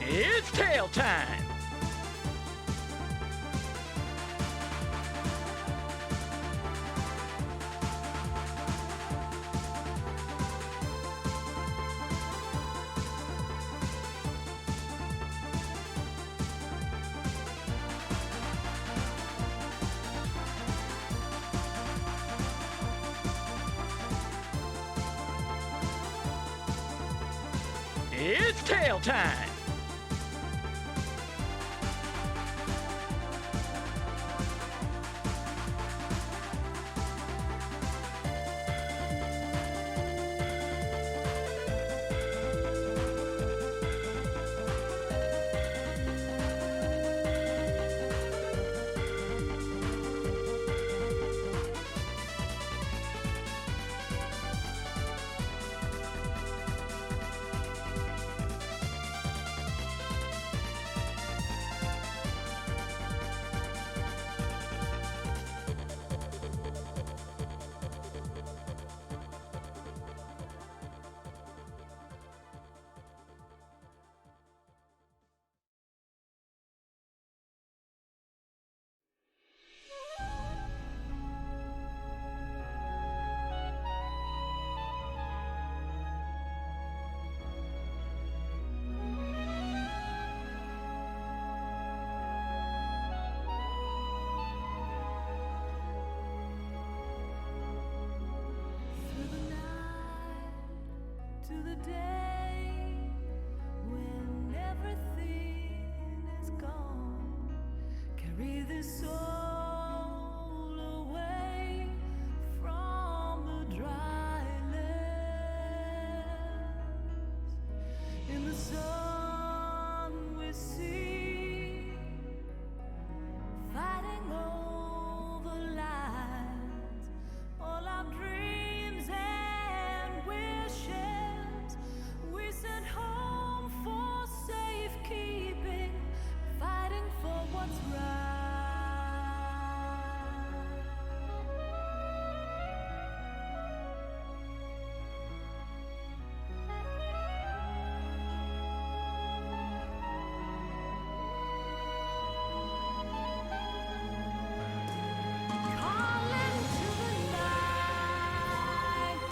It's tail time! It's tail time! To the day when everything is gone, carry this soul away from the dry lands. In the sun we see, fighting over lands, all our dreams and wishes we sent home for safekeeping, fighting for what's right. Calling to the night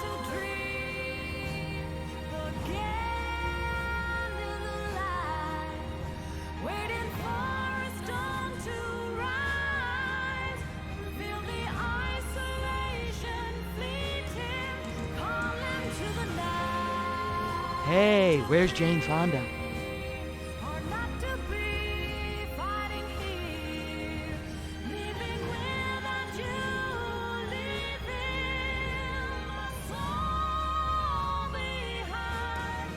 to dream again in the light, waiting for its dawn to rise, reveal the isolation fleeting, calling to the night. Hey, where's Jane Fonda? Or not to be fighting here, leaving without you, leaving my soul behind,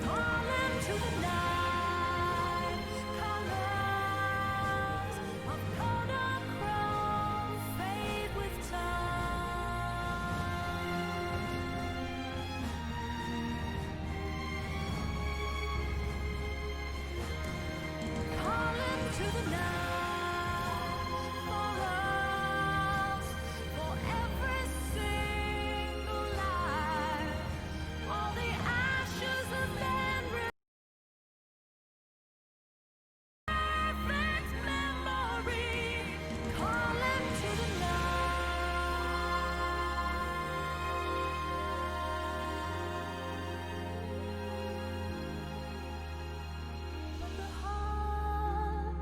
calling to the night, colors of Kodachrome fade with time. Calling to the night for us, for every single life, all the ashes of men, perfect memory, calling to the night. But the heart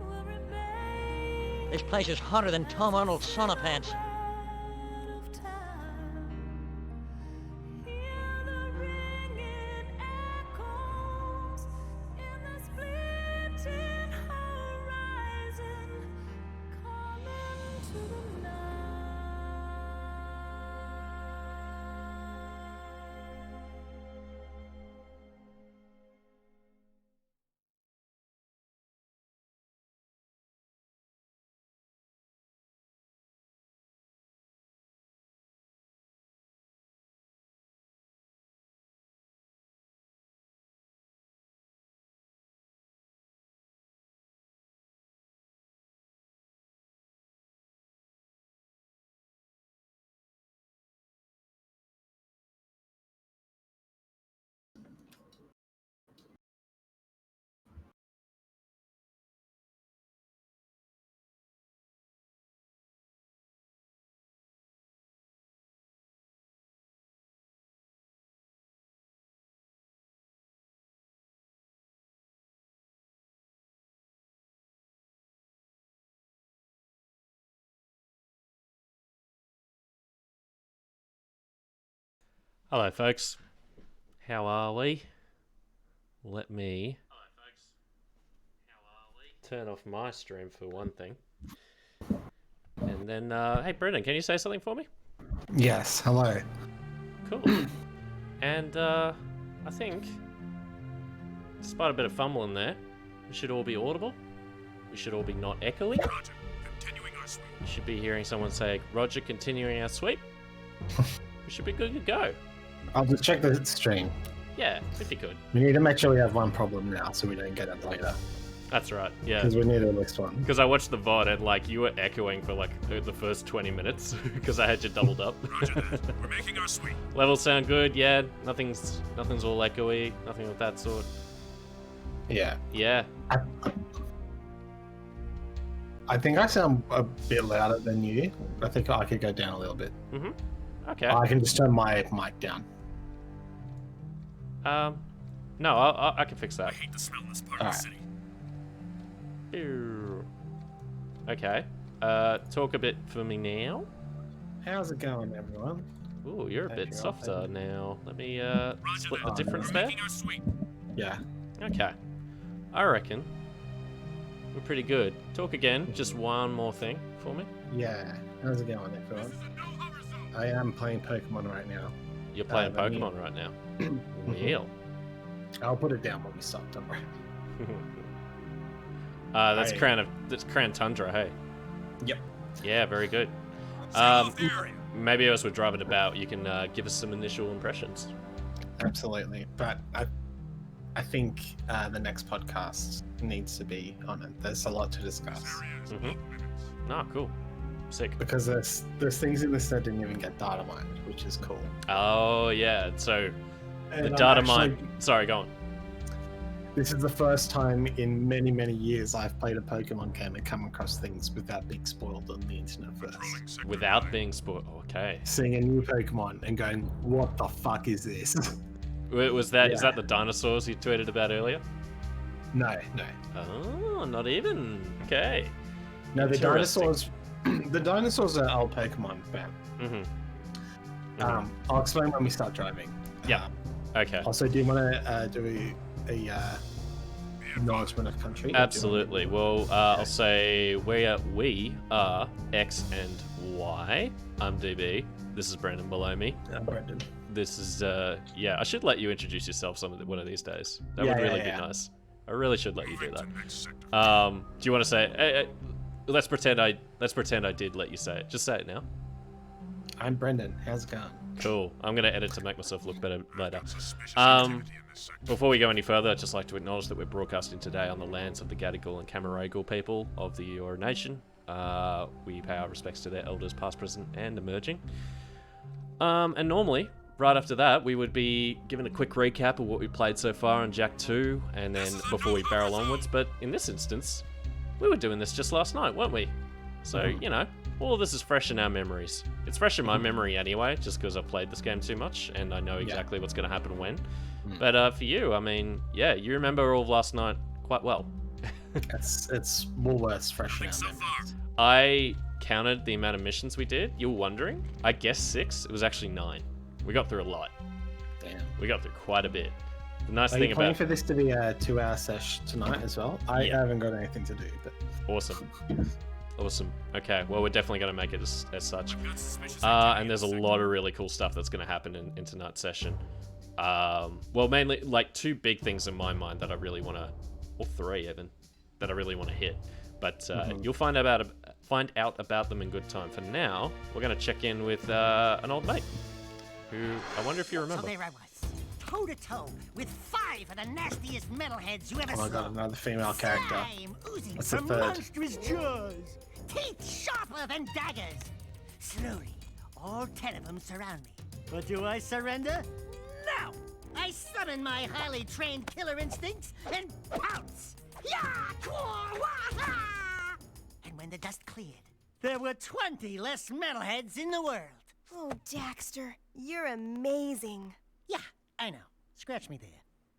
will remain. This place is hotter than Tom Arnold's sauna pants. Hello, folks. How are we? Let me turn off my stream for one thing. And then, hey, Brendan, can you say something for me? Yes, hello. Cool. And, I think, despite a bit of fumbling there, we should all be audible. We should all be not echoey. Roger, continuing our sweep. You should be hearing someone say, Roger, continuing our sweep. We should be good to go. I'll just check the stream. Yeah, if you could. We need to make sure we have one problem now so we don't get it later. That's right, yeah. Because we need a next one. Because I watched the VOD and, like, you were echoing for, like, the first 20 minutes because I had you doubled up. Roger that. We're making our sweep. Levels sound good, yeah. Nothing's all echoey, nothing of that sort. Yeah. Yeah. I think I sound a bit louder than you. I think I could go down a little bit. Mm-hmm. Okay. I can just turn my mic down. No, I can fix I that. hate the smell in this part Alright. of the city. Ew. Okay. Talk a bit for me now. How's it going, everyone? Ooh, you're a Hope bit you're all softer fine. now. Let me Roger split that. the difference We're there. making our sweep. Yeah. Okay. I reckon we're pretty good. Talk again, just one more thing for me. Yeah. How's it going, everyone? This is a no-hover zone. I am playing Pokemon right now. You're playing let me- Pokemon right now. Well. I'll put it down when we stop, don't worry. That's Hey. that's Cran Tundra, hey. Yep. Yeah, very good. Stay off the area. Maybe as we're driving about, you can give us some initial impressions. Absolutely. But I think the next podcast needs to be on it. There's a lot to discuss. Areas Mhm. off limits. Ah, cool. Sick. Because there's things in this that didn't even get data mined, which is cool. Oh, yeah. So the And I'm data actually- mine. Sorry, go on. This is the first time in many, many years I've played a Pokemon game and come across things without being spoiled on the internet first. Patrolling sector Without 9. being spoiled. Okay. Seeing a new Pokemon and going, what the fuck is this? Was that? Is Yeah. that the dinosaurs you tweeted about earlier? No. Oh, not even. Okay. No, the Interesting. dinosaurs. The dinosaurs are old Pokemon, but Mm-hmm. I'll explain when we start driving. Yeah. Okay. Also, do you want to do a acknowledgement of country? Or do you Absolutely. Well, I'll say we are X and Y. I'm DB. This is Brandon below me. I'm Brendan. This is yeah. I should let you introduce yourself one of these days. That Yeah, would yeah, really be yeah. nice. I really should let you do Moving that. to next sector. Do you want to say? Let's pretend I did let you say it. Just say it now. I'm Brendan. How's it going? Cool. I'm gonna edit to make myself look better later. Suspicious Um, activity in this sector. Before we go any further, I'd just like to acknowledge that we're broadcasting today on the lands of the Gadigal and Camaragal people of the Eora Nation. We pay our respects to their elders, past, present, and emerging. And normally, right after that, we would be given a quick recap of what we played so far on Jak 2, and then before we barrel onwards. But in this instance, we were doing this just last night, weren't we? So, you know, all of this is fresh in our memories. It's fresh in my memory anyway, just because I've played this game too much, and I know exactly what's going to happen when. But for you, I mean, yeah, you remember all of last night quite well. It's Woolworths fresh in our So far. memories. I counted the amount of missions we did. You were wondering? I guessed 6. It was actually 9. We got through a lot. Damn. We got through quite a bit. The nice Are thing you planning about for this to be a 2-hour sesh tonight as well? I Yeah. haven't got anything to do, but awesome. Awesome. Okay, well, we're definitely going to make it as such. Got suspicious activity And in there's a this lot of really cool stuff that's going to happen in tonight's session. Well, mainly like 2 big things in my mind that I really want to, or 3 even, that I really want to hit. But you'll find out about them in good time. For now, we're going to check in with an old mate, who I wonder if you remember. So there I was, toe to toe with 5 of the nastiest metalheads you ever oh my saw. god, another female character. Slime oozing What's the from third? monstrous jaws, teeth sharper than daggers. Slowly, all 10 of them surround me. But do I surrender? No! I summon my highly trained killer instincts and pounce. Ya! Kwa! Wah! Ha! And when the dust cleared, there were 20 less metalheads in the world. Oh, Daxter, you're amazing. Yeah, I know. Scratch me there.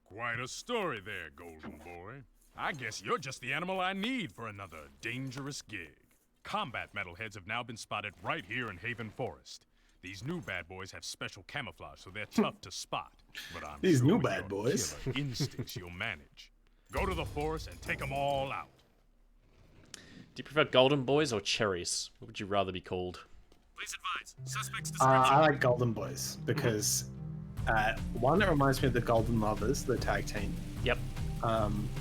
Quite a story there, Golden Boy. I guess you're just the animal I need for another dangerous gig. Combat metalheads have now been spotted right here in Haven Forest. These new bad boys have special camouflage, so they're tough to spot. But I'm These sure new with bad your boys. killer instincts you'll manage. Go to the forest and take them all out. Do you prefer golden boys or cherries? What would you rather be called? Please advise. Suspect's I like Golden Boys because one, it reminds me of the Golden Lovers, the tag team. Yep.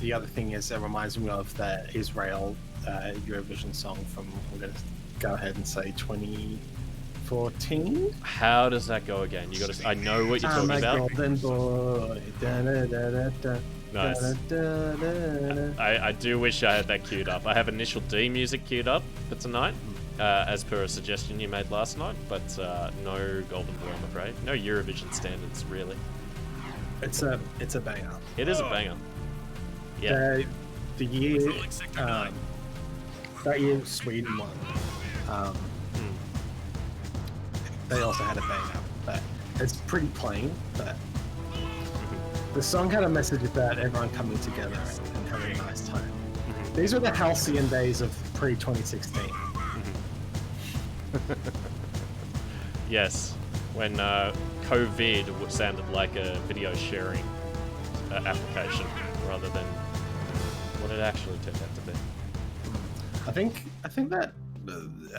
The other thing is it reminds me of the Israel Eurovision song from, I'm going to go ahead and say 2014. How does that go again? You got to. I know what you're I'm talking a about. golden boy. Da-da-da-da-da. Nice. Da-da-da-da-da. I do wish I had that queued up. I have Initial D music queued up for tonight, as per a suggestion you made last night, but no Golden Boy, I'm afraid. No Eurovision standards, really. It's a banger. It is a banger. Yeah. The year that year Sweden won. They also had a banger, but it's pretty plain. But the song had a message about everyone coming together and having a nice time. These were the halcyon days of pre-2016. Yes. When COVID sounded like a video sharing application rather than what it actually turned out to be. I think that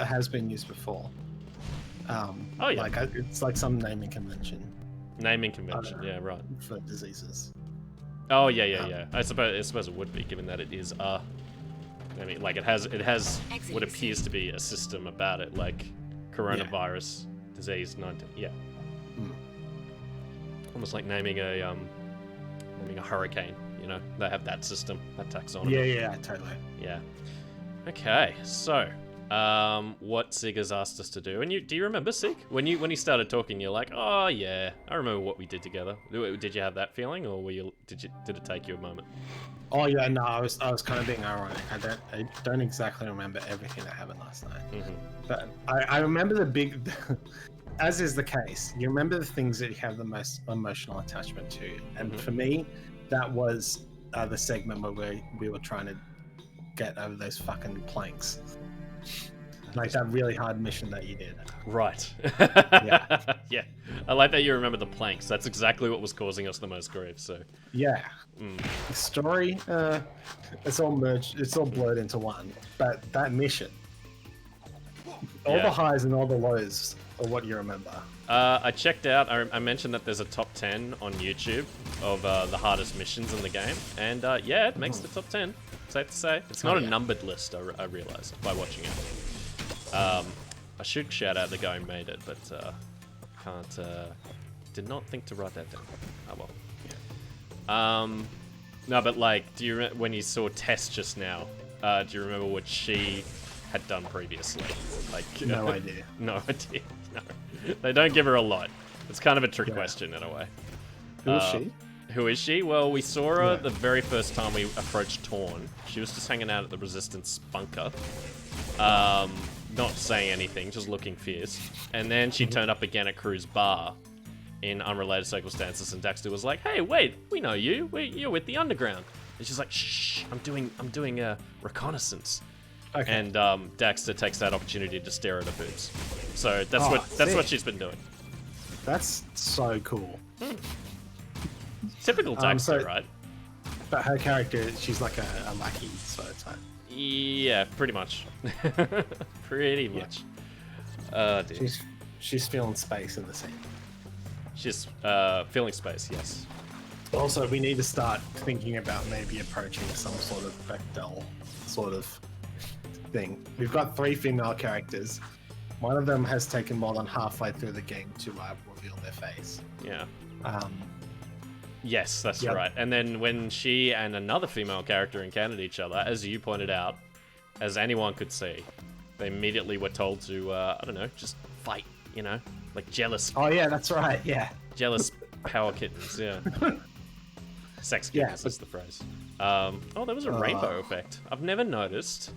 has been used before. Oh yeah. Like it's like some naming convention Naming convention, yeah, right. for diseases. Oh yeah. I suppose it would be, given that it is I mean, like it has what appears to be a system about it, like coronavirus disease 19. Yeah. Almost like naming a hurricane. You know, they have that system, that taxonomy. Yeah, totally. Yeah. Okay, so what Sig has asked us to do, and do you remember, Sig? When you started talking, you're like, oh yeah, I remember what we did together. Did you have that feeling, or did it take you a moment? Oh yeah, no, I was kind of being ironic. I don't exactly remember everything that happened last night, but I remember the big, as is the case. You remember the things that you have the most emotional attachment to, and for me, that was the segment where we were trying to get over those fucking planks. Like that really hard mission that you did. Right. Yeah. Yeah. I like that you remember the planks. That's exactly what was causing us the most grief. So. Yeah. The story, it's all merged. It's all blurred into one. But that mission, all the highs and all the lows are what you remember. I checked out. I mentioned that there's a top 10 on YouTube of the hardest missions in the game, and yeah, it makes the top 10. Safe to say, it's not a numbered list. I realized by watching it. I should shout out the guy who made it, but can't. Did not think to write that down. Oh well. No, but like, do you when you saw Tess just now? Do you remember what she had done previously? Like, No idea. No idea. No, they don't give her a lot. It's kind of a trick question in a way. Who is she? Who is she? Well, we saw her the very first time we approached Torn. She was just hanging out at the Resistance bunker. Not saying anything, just looking fierce. And then she turned up again at Crew's bar in unrelated circumstances, and Daxter was like, "Hey, wait, we know you. You're with the Underground." And she's like, "Shh, I'm doing a reconnaissance." Okay. And Daxter takes that opportunity to stare at her boobs. So that's what she's been doing. That's so cool. Typical Daxter, right? But her character, she's like a lackey sort of type. Yeah, pretty much. Pretty much. Dear. She's feeling space in the scene. She's filling space, yes. Also, we need to start thinking about maybe approaching some sort of Bechdel sort of thing. We've got 3 female characters. One of them has taken more than halfway through the game to reveal their face. Yeah. Yes, that's right. And then when she and another female character encountered each other, as you pointed out, as anyone could see, they immediately were told to, I don't know, just fight, you know? Like jealous. Oh, yeah, that's right, yeah. Jealous power kittens, yeah. Sex kittens is the phrase. Oh, there was a rainbow effect. I've never noticed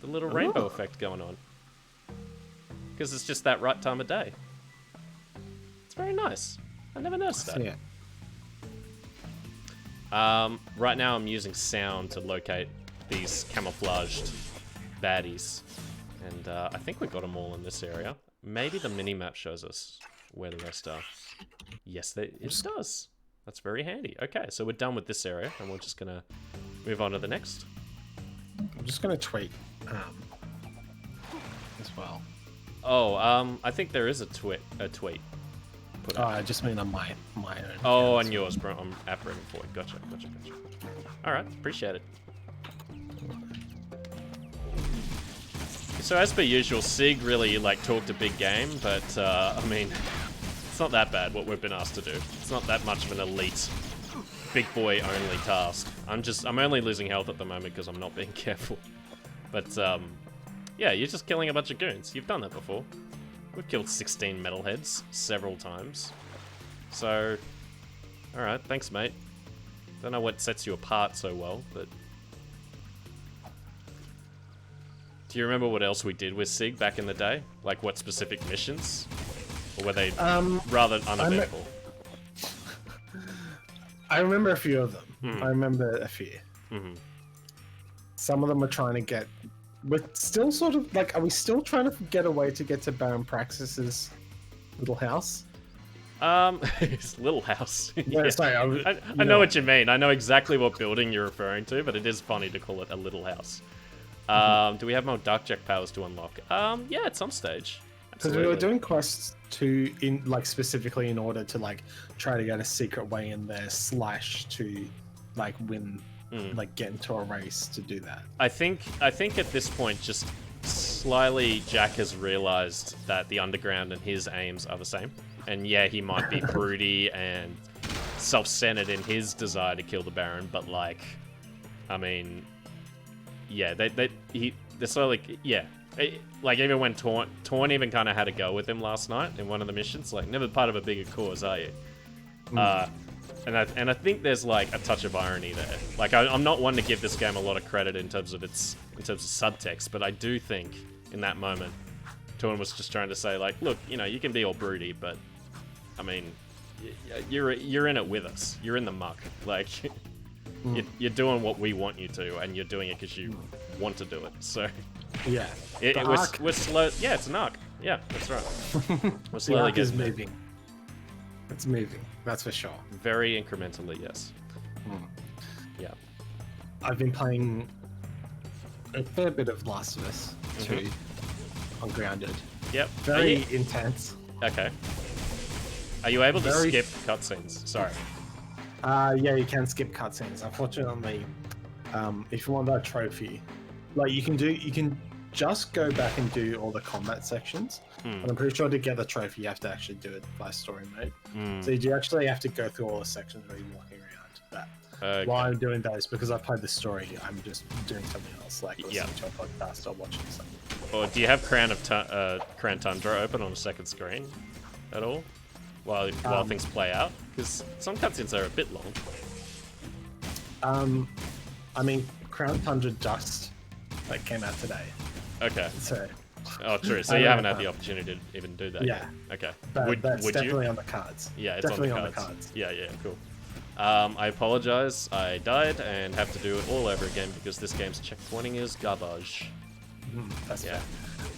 the little rainbow effect going on. Because it's just that right time of day. It's very nice. I never noticed that. Yeah. Right now I'm using sound to locate these camouflaged baddies. And I think we got them all in this area. maybe the mini-map shows us where the rest are. Yes, it does. That's very handy. Okay, so we're done with this area, and we're just gonna move on to the next. I'm just gonna tweet as well. Oh, I think there is a tweet. Put Oh, up. I just mean on my own. Oh, account on yours, bro. I'm apparating for it. Gotcha. All right, appreciate it. So as per usual, Sig really like talked a big game, but I mean, it's not that bad what we've been asked to do. It's not that much of an elite, big boy only task. I'm only losing health at the moment because I'm not being careful. But yeah, you're just killing a bunch of goons. You've done that before. We've killed 16 metalheads several times. So, all right, thanks, mate. Don't know what sets you apart so well, but. Do you remember what else we did with Sig back in the day? Like what specific missions? Or were they rather uneventful? I remember a few of them. Mm. I remember a few. Mm-hmm. Some of them were trying to get... We're still sort of... Like, are we still trying to get a way to get to Baron Praxis's little house? His little house. Yeah, Yeah. sorry, I know what you mean. I know exactly what building you're referring to, but it is funny to call it a little house. Do we have more Dark Jak powers to unlock? Yeah, at some stage. Because we were doing quests specifically in order to like try to get a secret way in there / to like win, like get into a race to do that. I think at this point, just slyly, Jak has realized that the underground and his aims are the same. And yeah, he might be broody and self-centered in his desire to kill the Baron, but like, I mean, yeah, they're slowly, yeah. Like even when Torn even kind of had a go with him last night in one of the missions, like never part of a bigger cause, are you? And I think there's like a touch of irony there. Like I'm not one to give this game a lot of credit in terms of subtext, but I do think in that moment, Torn was just trying to say like, look, you know, you can be all broody, but I mean, you're in it with us. You're in the muck. Like you're doing what we want you to, and you're doing it because you want to do it. So. Yeah. We're slow. Yeah, it's an arc. Yeah, that's right. We're slowly getting there. moving. It's moving. That's for sure. Very incrementally, yes. Yeah. I've been playing a fair bit of Last of Us 2 on Grounded. Yep. Very intense. Okay. Are you able to skip cutscenes? Sorry. Yeah, you can skip cutscenes. Unfortunately, if you want that trophy, like you can just go back and do all the combat sections. But I'm pretty sure to get the trophy, you have to actually do it by story mode. So you do actually have to go through all the sections where you're walking around. But while I'm doing those, because I played the story, I'm just doing something else, like listening to a podcast or watching something. Or do you have Crown Tundra open on a second screen at all while things play out? Because some cutscenes are a bit long. I mean, Crown Tundra just came out today. Okay. So. Oh, true. So you haven't had the opportunity to even do that Yeah. yet. Okay. But that's would definitely you? on the cards. Yeah, it's definitely on the cards. Yeah, cool. I apologize. I died and have to do it all over again because this game's checkpointing is garbage. That's yeah.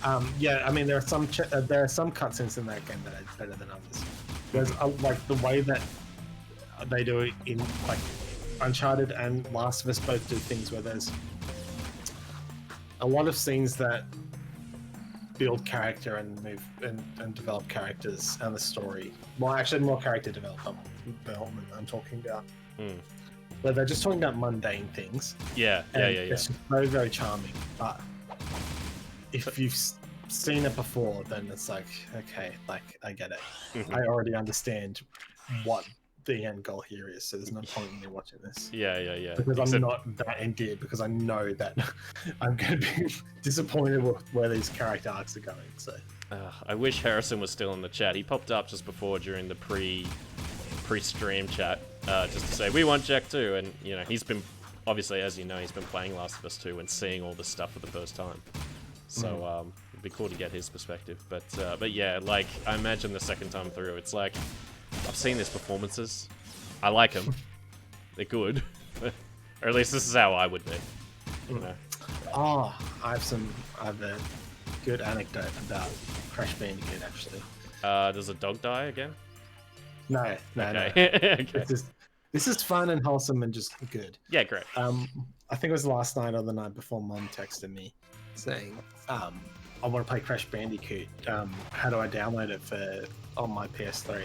fair. Yeah, I mean, there are some cutscenes in that game that are better than others. There's like the way that they do it in like Uncharted and Last of Us both do things where there's a lot of scenes that build character and move and develop characters and the story. Well, actually, more character development I'm talking about. But they're just talking about mundane things. Yeah. It's just very, very charming. But if you've seen it before, then it's like, okay, like I get it. I already understand what the end goal here is, so there's no point in me watching this. Yeah. Because I'm not that endeared, because I know that I'm going to be disappointed with where these character arcs are going. So I wish Harrison was still in the chat. He popped up just before during the pre-stream chat, just to say we want Jak too, and you know he's been obviously, as you know, he's been playing Last of Us 2 and seeing all this stuff for the first time. So it'd be cool to get his perspective. But yeah, like I imagine the second time through, it's like. I've seen these performances. I like them. They're good. Or at least this is how I would be. You know? Oh, I have some other good anecdote about Crash Bandicoot, actually. Does a dog die again? No. Okay. Okay. This is fun and wholesome and just good. Yeah, great. I think it was last night or the night before. Mum texted me saying, "I want to play Crash Bandicoot. How do I download it on my PS3?"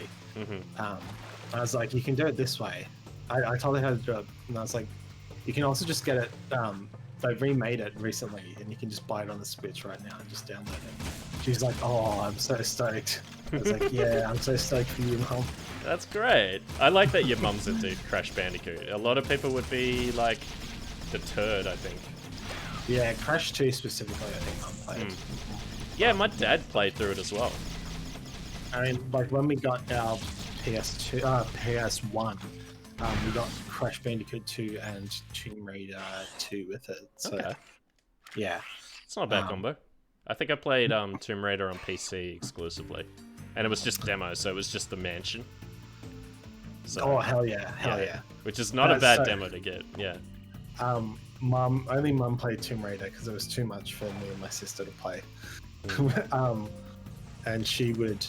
I was like, "You can do it this way." I told her how to do it, and I was like, "You can also just get it. They remade it recently, and you can just buy it on the Switch right now and just download it." She's like, "Oh, I'm so stoked." I was like, "Yeah, I'm so stoked for you, Mum." That's great. I like that your mum's into Crash Bandicoot. A lot of people would be like deterred, I think. Yeah, Crash 2 specifically, I think Mum played. Yeah, my dad played through it as well. I mean, like when we got our PS1, we got Crash Bandicoot 2 and Tomb Raider 2 with it. So, Okay. yeah. It's not a bad combo. I think I played Tomb Raider on PC exclusively. And it was just demo, so it was just the mansion. So, Oh, hell yeah. Hell yeah. Which is not a That's bad so- demo to get, yeah. Only Mum played Tomb Raider because it was too much for me and my sister to play. And she would,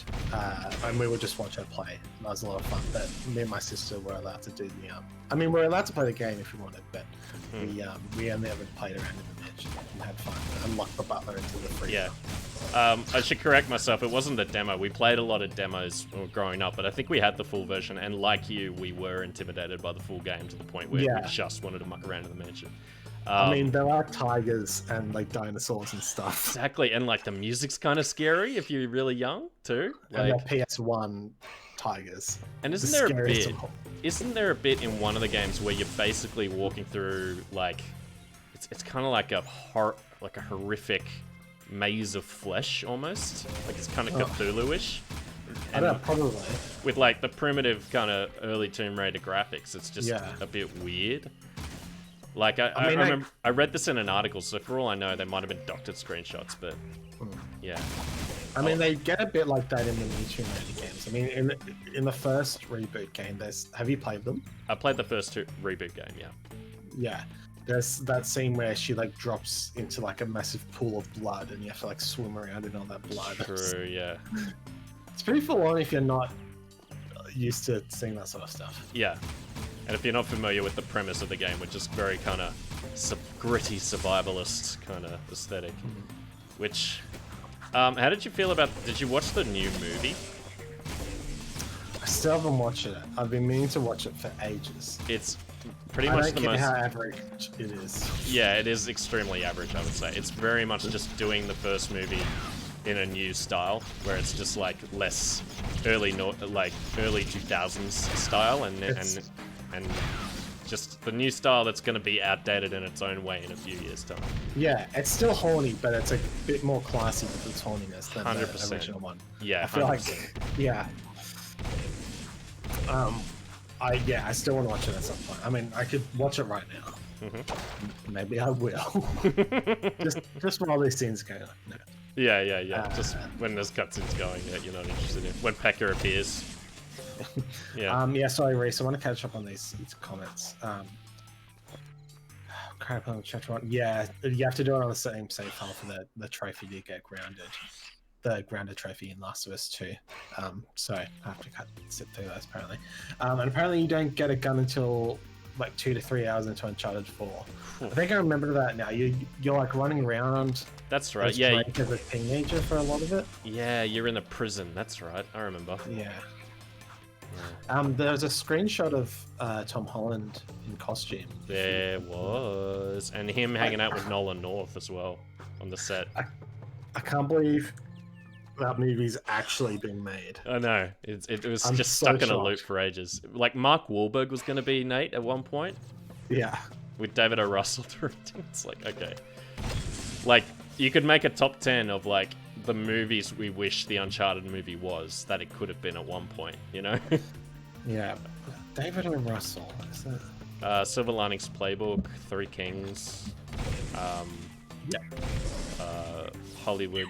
and we would just watch her play. And that was a lot of fun. But me and my sister were allowed to do the, we're allowed to play the game if we wanted, but we only ever played around in the mansion and had fun and locked the butler into the freezer. Yeah. I should correct myself. It wasn't the demo. We played a lot of demos growing up, but I think we had the full version. And like you, we were intimidated by the full game to the point where we just wanted to muck around in the mansion. I mean, there are tigers and like dinosaurs and stuff. Exactly, and like the music's kind of scary if you're really young too. And Like, they're PS1 tigers. and The isn't there a scariest bit? of all. Isn't there a bit in one of the games where you're basically walking through like it's kind of like a horrific maze of flesh almost? Like it's kind of Cthulhu-ish. I don't know, probably. With like the primitive kind of early Tomb Raider graphics, it's just Yeah. a bit weird. Like I mean, remember, I read this in an article, so for all I know, they might have been doctored screenshots, but yeah. I mean, they get a bit like that in the new Tomb Raider games. I mean, in the first reboot game, have you played them? I played the first two reboot game, yeah. Yeah. There's that scene where she like drops into like a massive pool of blood, and you have to like swim around in all that blood. True, yeah. It's pretty full on if you're not used to seeing that sort of stuff. Yeah. And if you're not familiar with the premise of the game, which is very kind of gritty survivalist kind of aesthetic, which, how did you feel about? Did you watch the new movie? I still haven't watched it. I've been meaning to watch it for ages. It's pretty I much don't the care most. how average it is. Yeah, it is extremely average, I would say. It's very much just doing the first movie in a new style, where it's just like less early 2000s style, and just the new style that's going to be outdated in its own way in a few years' time. Yeah, it's still horny, but it's a bit more classy with its horniness than 100%. the original one. Yeah, I feel 100%. like, yeah. I still want to watch it at some point. I mean, I could watch it right now. Maybe I will. just while these scenes go on. No. Yeah. Just when there's cutscenes going that you're not interested in. When Pekka appears. Yeah. Sorry, Reese. I want to catch up on these comments. Crap, on chapter 1. Yeah, you have to do it on the same save file for the trophy to get grounded. The grounded trophy in Last of Us 2. So I have to sit through those apparently. And apparently you don't get a gun until like 2 to 3 hours into Uncharted 4. I think I remember that now. You're like running around. That's right. as Yeah. Drake as a teenager for a lot of it. Yeah, you're in a prison. That's right. I remember. Yeah. There's a screenshot of Tom Holland in costume. There was, and him hanging out with Nolan North as well on the set. I can't believe that movie's actually being made. I know it was I'm just so stuck in a shocked. loop for ages. Like Mark Wahlberg was going to be Nate at one point Yeah. with David O. Russell directing. It's like, okay, like you could make a top 10 of like the movies we wish the Uncharted movie was that it could have been at one point, you know? Yeah. David O. Russell. Is that... Silver Linings Playbook, Three Kings, Yeah. Hollywood.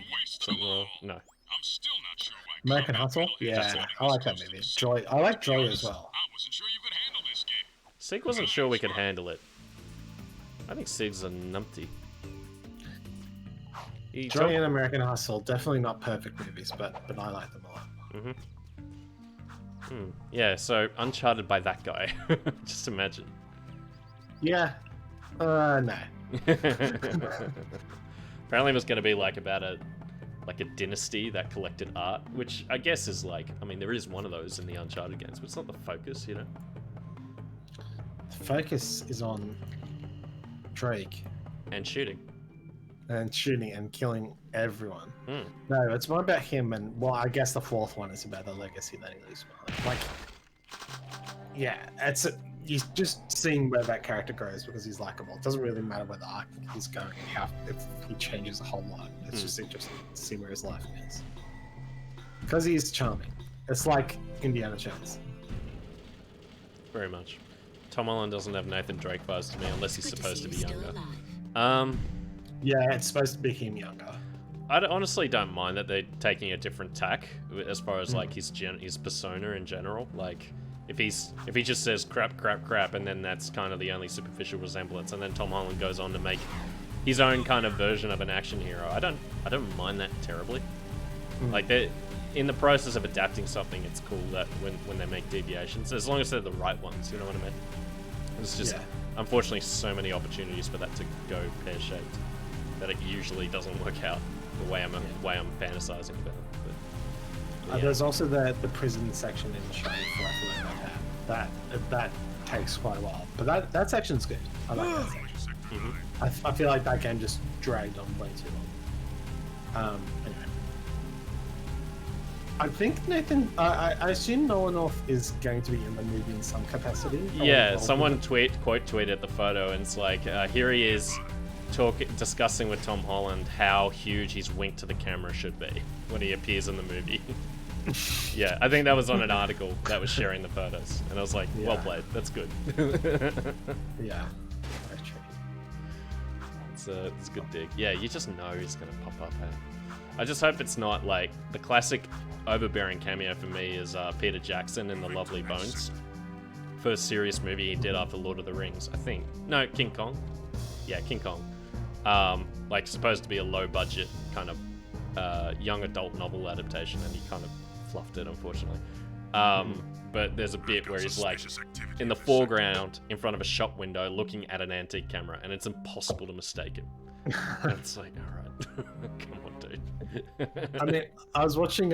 No. I'm still not sure why. American Hustle? Yeah. I like that movie. Joy. I like Joy as well. I wasn't sure you could handle this game. Sig wasn't sure we could handle it. I think Sig's a numpty. Johnny and American Hustle, definitely not perfect movies, but I like them a lot. Yeah, so Uncharted by that guy. Just imagine. Yeah. No. Apparently it was going to be like about a dynasty that collected art, which I guess is like, I mean, there is one of those in the Uncharted games, but it's not the focus, you know? The focus is on Drake. And shooting. And shooting and killing everyone. Hmm. No, it's more about him, and well, I guess the fourth one is about the legacy that he leaves behind. Like, yeah, you're just seeing where that character grows because he's likable. It doesn't really matter where the arc he's going, if he changes a whole lot. It's just interesting to see where his life goes. Because he's charming. It's like Indiana Jones. Very much. Tom Holland doesn't have Nathan Drake vibes to me unless he's supposed to be younger. Yeah, it's supposed to be him younger. I honestly don't mind that they're taking a different tack as far as like his persona in general. Like, if he just says crap, and then that's kind of the only superficial resemblance, and then Tom Holland goes on to make his own kind of version of an action hero, I don't mind that terribly. Like, they in the process of adapting something, it's cool that when they make deviations, as long as they're the right ones, you know what I mean? It's just unfortunately so many opportunities for that to go pear-shaped that it usually doesn't work out the way I'm fantasizing about it. But, There's also the prison section in Shining Forth like that takes quite a while, but that section's good. I like that section. I feel like that game just dragged on way too long. Anyway, I think Nathan. I assume Nolan North is going to be in the movie in some capacity. Yeah, someone quote tweeted the photo, and it's like, here he is discussing with Tom Holland how huge his wink to the camera should be when he appears in the movie. Yeah, I think that was on an article that was sharing the photos, and I was like, well played, that's good. Yeah, very true. It's a good dig. Yeah, you just know he's gonna pop up. Hey? I just hope it's not like the classic overbearing cameo for me is Peter Jackson in The Lovely Bones. First serious movie he did after Lord of the Rings, I think. No, King Kong. Yeah, King Kong. Like, supposed to be a low budget kind of young adult novel adaptation, and he kind of fluffed it, unfortunately. But there's a bit where he's like in the foreground in front of a shop window looking at an antique camera, and it's impossible to mistake him. And it's like, all right, come on, dude. I mean, I was watching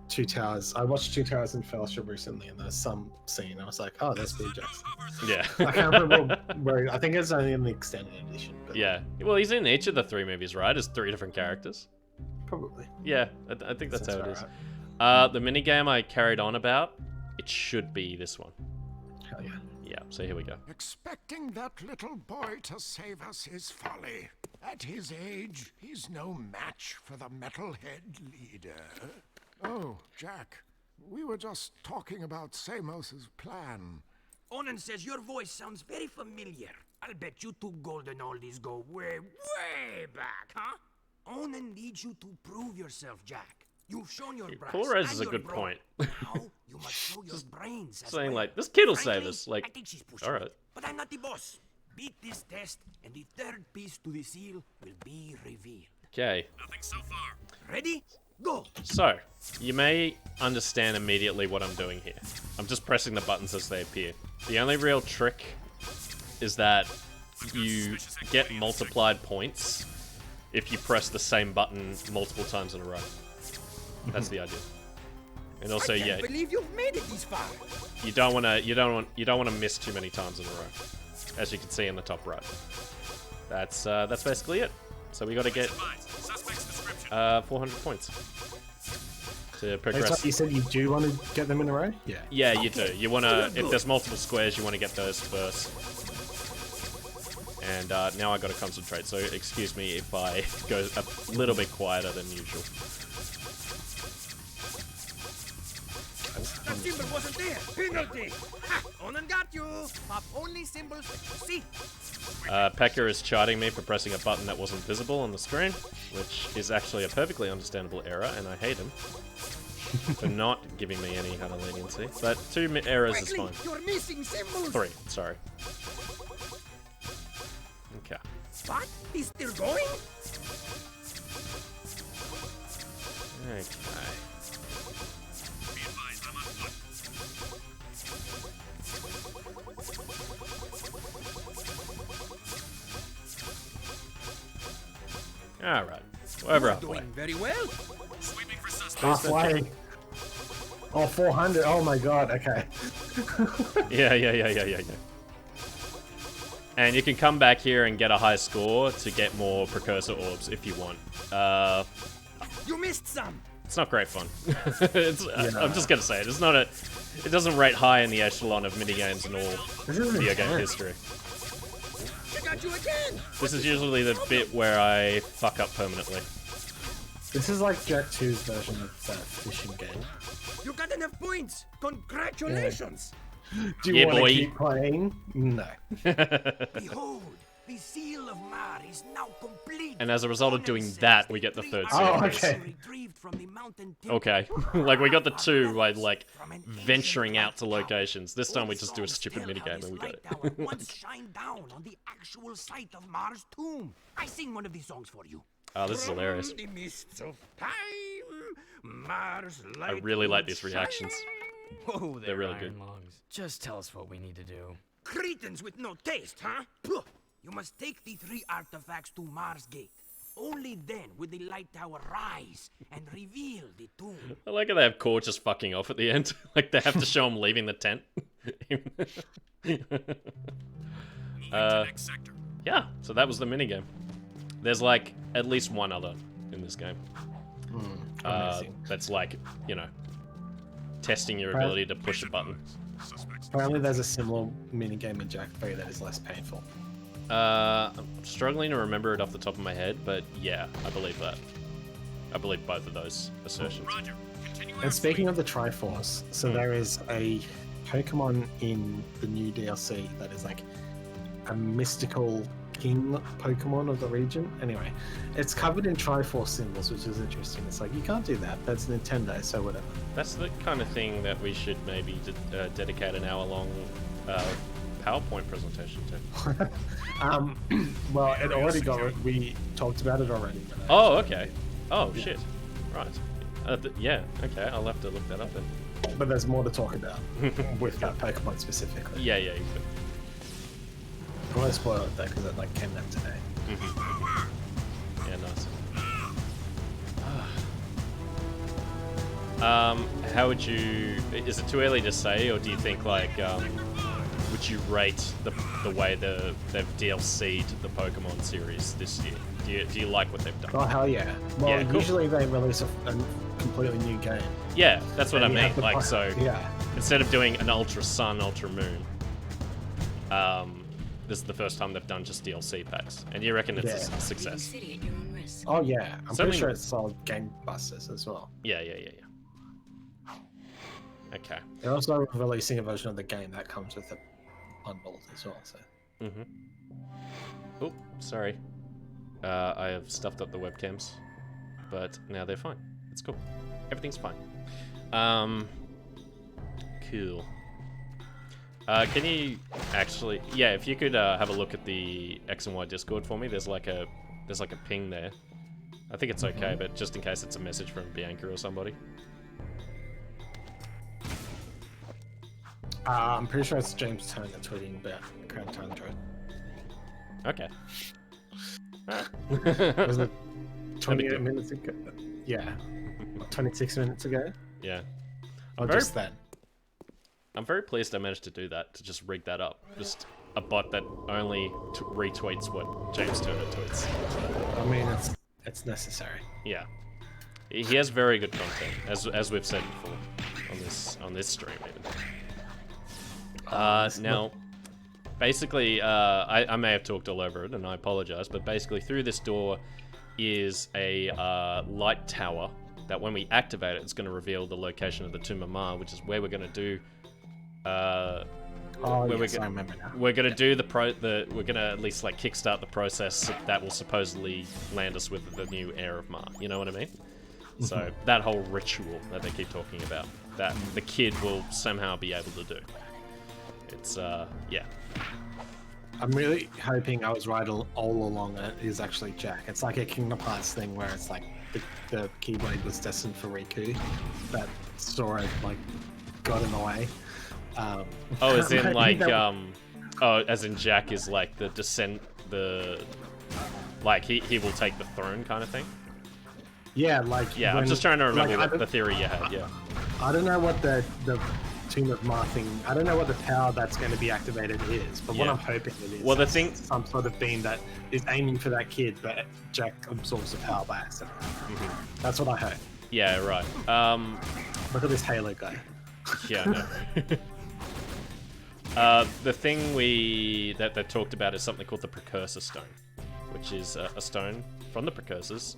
Two Towers. I watched Two Towers in Fellowship recently, and there's some scene. I was like, oh, that's Peter Jackson. Yeah. I can't remember where. I think it's only in the extended edition. But yeah. Well, he's in each of the 3 movies, right? As 3 different characters. Probably. Yeah, I think that's how it is. Right. The minigame I carried on about, it should be this one. Hell yeah. Yeah, so here we go. Expecting that little boy to save us is folly. At his age, he's no match for the metalhead leader. Oh, Jack, we were just talking about Samos's plan. Onan says your voice sounds very familiar. I'll bet you 2 golden oldies go way, way back, huh? Onan needs you to prove yourself, Jack. You've shown your brass Flores and is a your good brawn. point. Now you must show your brains as Saying well. like, this kid will Frankly, save us. Like, I think she's pushing all right. it, but I'm not the boss. Beat this test, and the 3rd piece to the seal will be revealed. Okay. Nothing so far. Ready? Go! So, you may understand immediately what I'm doing here. I'm just pressing the buttons as they appear. The only real trick is that you get multiplied points if you press the same button multiple times in a row. That's the idea. And also, I can't yeah, believe you've made it this far. you don't want to miss too many times in a row, as you can see in the top right. That's basically it. So we got to get 400 points to progress. You said you do want to get them in a row? Yeah. Yeah, you do. You want to, if there's multiple squares, you want to get those first. And now I got to concentrate, so excuse me if I go a little bit quieter than usual. That symbol wasn't there. Penalty. Ha! Onan got you. Pop only symbols. See. Pekka is chiding me for pressing a button that wasn't visible on the screen, which is actually a perfectly understandable error, and I hate him for not giving me any kind of leniency. But 2 errors is fine. You're missing symbols. 3, sorry. Okay. What? He's still going? Okay. Alright. Over You're halfway. doing very well. Halfway. Oh, 400. Oh my god. Okay. Yeah. And you can come back here and get a high score to get more precursor orbs if you want. You missed some. It's not great fun. I'm just gonna say it. It's not a. It doesn't rate high in the echelon of minigames in all video game history. I got you again. This is usually the bit where I fuck up permanently. This is like Jak-2's version of that fishing game. You got enough points. Congratulations. Do you Yeah, want boy. to keep playing? No. Behold, the seal of Mar is now complete. And as a result of doing that, we get the third seal. Oh, okay. Retrieved from the mountain Okay. Like, we got the two by, like, venturing out to locations. This time we just do a stupid minigame and we got it. Once shined down on the actual site of Mar's tomb. I sing one of these songs for you. Oh, this is hilarious. From the mists of time, Mars I light really like will these reactions. Whoa They're there, really Iron good. Lungs. Just tell us what we need to do. Cretans with no taste, huh? Puh. You must take the 3 artifacts to Mars Gate. Only then will the light tower rise and reveal the tomb. I like how they have Core just fucking off at the end. Like, they have to show him leaving the tent. Yeah, so that was the minigame. There's, like, at least one other in this game. Amazing. That's like, you know, testing your ability to push a button. Apparently there's a similar minigame in Jak 3 that is less painful. I'm struggling to remember it off the top of my head, but yeah, I believe that. I believe both of those assertions. And speaking of the Triforce, so there is a Pokemon in the new DLC that is like a mystical king Pokemon of the region. Anyway, it's covered in Triforce symbols, which is interesting. It's like, you can't do that. That's Nintendo, so whatever. That's the kind of thing that we should maybe dedicate an hour-long PowerPoint presentation to. Well, it already got. We talked about it already. But, Oh, okay. Oh, shit. Right. Yeah, okay, I'll have to look that up then. but there's more to talk about with that Pokemon specifically. Yeah, you could. I won't spoil it though, because it like came out today. Yeah, nice. How would you... Is it too early to say, or do you think, like, would you rate the way they've DLC'd the Pokemon series this year? Do you like what they've done? Oh, hell yeah. Well, Yeah, cool. usually they release a completely new game. Yeah, that's what I And you mean. have to Like, buy- so Yeah. instead of doing an Ultra Sun, Ultra Moon, this is the first time they've done just DLC packs. And you reckon it's a success? Oh, yeah. I'm Certainly- pretty sure it's sold gangbusters as well. Yeah. Okay. They're also releasing a version of the game that comes with the bundles as well. So. Oh, sorry. I have stuffed up the webcams, but now they're fine. It's cool. Everything's fine. Cool. Can you actually... Yeah, if you could have a look at the X and Y Discord for me. There's like a ping there. I think it's okay, but just in case it's a message from Bianca or somebody. I'm pretty sure it's James Turner tweeting about Crown Tundra. Okay. Was it big 28 deal. minutes ago? Yeah. 26 minutes ago? Yeah. Or Very- just then? I'm very pleased I managed to do that, to just rig that up. Just a bot that only retweets what James Turner tweets. I mean, it's necessary. Yeah. He has very good content, as we've said before on this stream even. Now, basically, I may have talked all over it, and I apologize, but basically through this door is a light tower that when we activate it, it's going to reveal the location of the Tomb of Mar, which is where we're going to do... Oh, where yes, I remember now. we're going to do we're going to at least like kickstart the process that will supposedly land us with the new heir of Mar. You know what I mean? So that whole ritual that they keep talking about, that the kid will somehow be able to do. It's yeah. I'm really hoping I was right all along and it is actually Jak. It's like a Kingdom Hearts thing where it's like the Keyblade was destined for Riku, that Sora like got in the way. Oh, as in like that- oh, as in Jak is like the like he will take the throne kind of thing. Yeah, like Yeah, I'm when- just trying to remember like, what the theory you had. Yeah. I don't know what the Tomb of Ma thing. I don't know what the power that's going to be activated is, but what Yeah. I'm hoping it is. Well, the is thing- some sort of beam that is aiming for that kid, but Jak absorbs the power by accident. That's what I hope. Yeah, right. Look at this Halo guy. Yeah, I know. The thing that they talked about is something called the Precursor Stone, which is a stone from the Precursors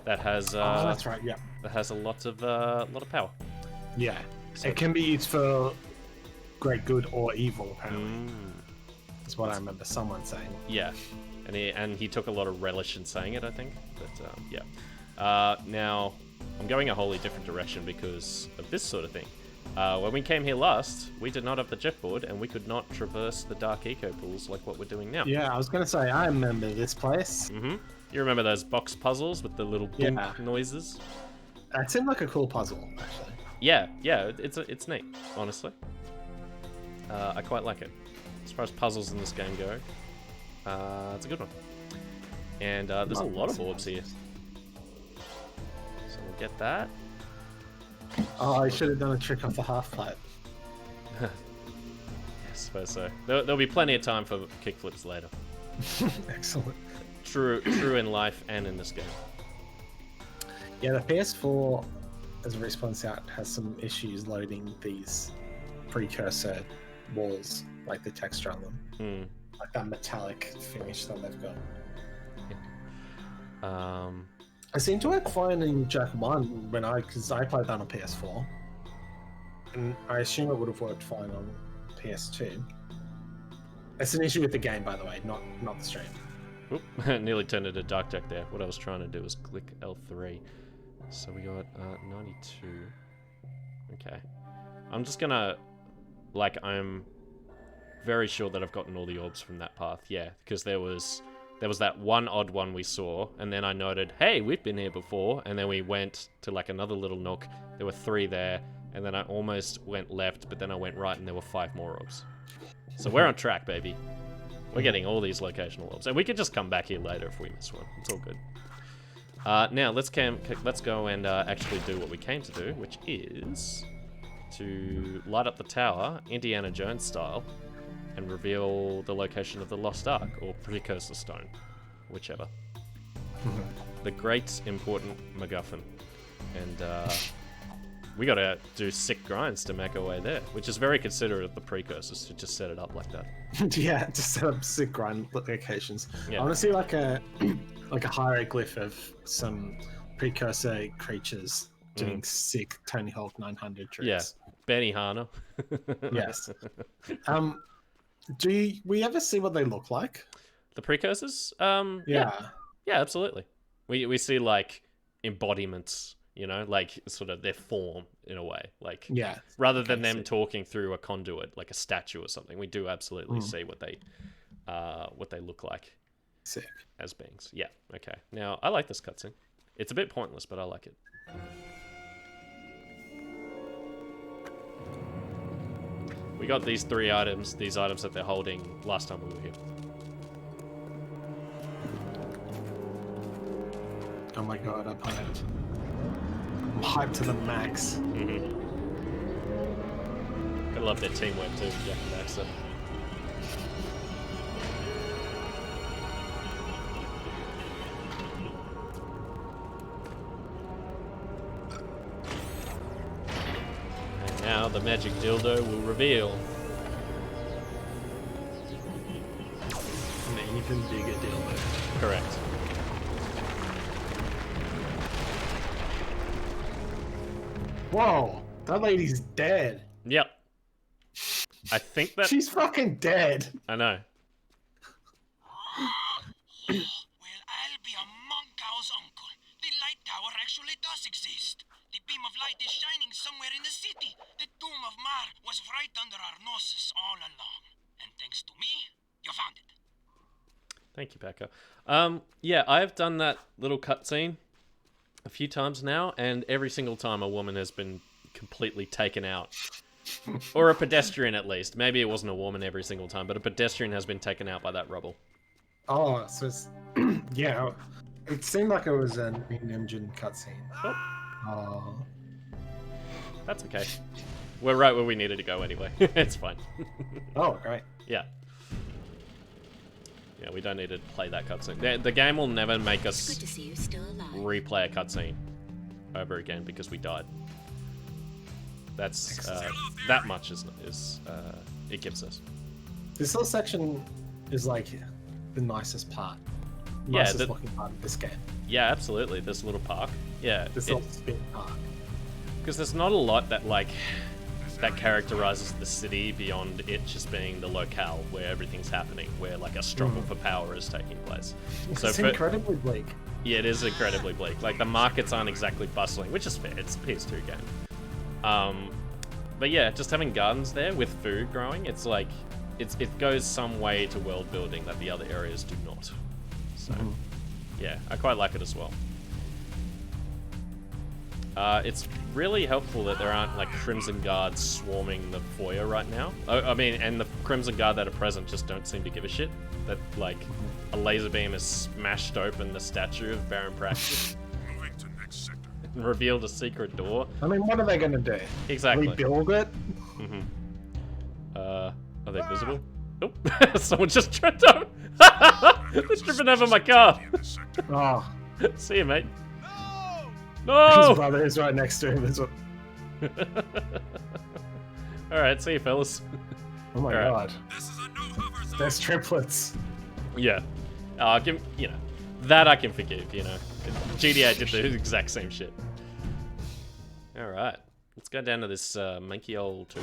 that has Oh, that's right. Yeah. that has a lot of power. Yeah. So- It can be used for great good or evil, apparently. That's what I remember someone saying. Yeah, and he took a lot of relish in saying it, I think. But yeah. Now I'm going a wholly different direction because of this sort of thing. When we came here last, we did not have the jetboard, and we could not traverse the dark eco pools like what we're doing now. Yeah, I was going to say, I remember this place. You remember those box puzzles with the little boom noises? It seemed like a cool puzzle, actually. Yeah, it's neat, honestly. I quite like it. As far as puzzles in this game go, it's a good one. And there's a lot of orbs here. So we'll get that. Oh, I should have done a trick off the half pipe. I suppose so. There'll be plenty of time for kickflips later. Excellent. True in life and in this game. Yeah, the PS4, as Reese points out, has some issues loading these precursor walls, like the texture on them. Like that metallic finish that they've got. I seem to work fine in Jak 1 because I played that on PS4. And I assume it would have worked fine on PS2. It's an issue with the game, by the way, not the stream. Oop, nearly turned into Dark Jack there. What I was trying to do was click L3. So we got 92. Okay. I'm just gonna... Like, I'm very sure that I've gotten all the orbs from that path. Yeah, because there was that one odd one we saw, and then I noted, hey, we've been here before, and then we went to like another little nook. There were 3 there, and then I almost went left, but then I went right, and there were 5 more orbs. So we're on track, baby. We're getting all these locational orbs, and we could just come back here later if we miss one. It's all good. Now let's go and actually do what we came to do, which is to light up the tower, Indiana Jones style, and reveal the location of the Lost Ark, or Precursor Stone, whichever. The great important MacGuffin. And we gotta do sick grinds to make our way there, which is very considerate of the Precursors to just set it up like that. Yeah, to set up sick grind locations. Yeah. I want to see like a hieroglyph of some precursor creatures doing sick Tony Hawk 900 tricks. Yeah, Benny Hanna. Yes. Do we ever see what they look like? The Precursors? Yeah. Yeah, absolutely. We see like embodiments, you know, like sort of their form in a way, like Yeah. rather than them talking through a conduit like a statue or something. We do absolutely see what they look like. Sick. As beings. Yeah. Okay. Now I like this cutscene. It's a bit pointless, but I like it. We got these 3 items, these items that they're holding last time we were here. Oh my god, I'm hyped. I'm hyped to the max. I love their teamwork too, Jak and Daxter. And now the magic dildo will reveal. An even bigger dildo. Correct. Whoa, that lady's dead. Yep. I think that... She's fucking dead. I know. Well, I'll be a Monkow's uncle. The light tower actually does exist. The beam of light is shining somewhere in the city. The tomb of Mar was right under our noses all along. And thanks to me, you found it. Thank you, Paco. Yeah, I've done that little cutscene a few times now, and every single time a woman has been completely taken out. Or a pedestrian, at least. Maybe it wasn't a woman every single time, but a pedestrian has been taken out by that rubble. Oh, so it's... yeah, it seemed like it was an in-engine cutscene. Oh. That's okay. We're right where we needed to go anyway. It's fine. Oh, great. Yeah. Yeah, we don't need to play that cutscene. The game will never make us Good to see you still alive. replay a cutscene over again because we died. That's that much is it gives us. This little section is like the nicest part. Yeah, Nicest looking part of this game. Yeah, absolutely. This little park. Yeah, This little spin park. because there's not a lot that that characterizes the city beyond it just being the locale where everything's happening, where like a struggle for power is taking place. It's incredibly bleak. Yeah, it is incredibly bleak. Like the markets aren't exactly bustling, which is fair. It's a PS2 game. But yeah, just having gardens there with food growing, it's like it goes some way to world building that the other areas do not. So yeah, I quite like it as well. It's really helpful that there aren't like Crimson Guards swarming the foyer right now. I mean, and the Crimson Guard that are present just don't seem to give a shit. That like a laser beam has smashed open the statue of Baron Praxis Moving to next sector. and revealed a secret door. I mean, what are they going to do? Exactly. Rebuild it? Are they visible? Oh, someone just tripped over. They're tripping over my car. Oh. See you, mate. His No! brother is right next to him. That's what... Alright, see you, fellas. Oh my Alright. god. There's triplets. Yeah. You know, that I can forgive, you know. GTA did the exact same shit. Alright. Let's go down to this manky old tomb.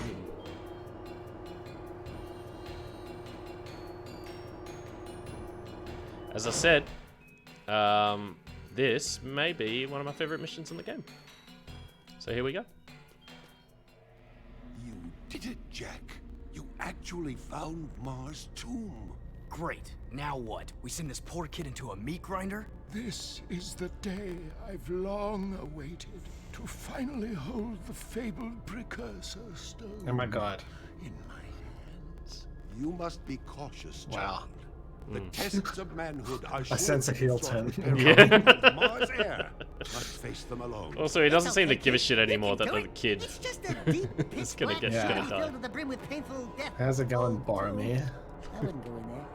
As I said, this may be one of my favorite missions in the game. So here we go. You did it, Jak. You actually found Mars' tomb. Great. Now what? We send this poor kid into a meat grinder? This is the day I've long awaited to finally hold the fabled precursor stone. Oh my god. In my hands. You must be cautious, Wow. child. The tests of manhood are I sense a heel turn. Yeah. Mars air must face them alone. Also, he doesn't It's seem to okay, give a kid. shit You anymore can that do the it. kid It's just a deep is pit gonna black get Yeah. gonna die. filled to the brim with painful death. How's it going, Boromir? I wouldn't go in there.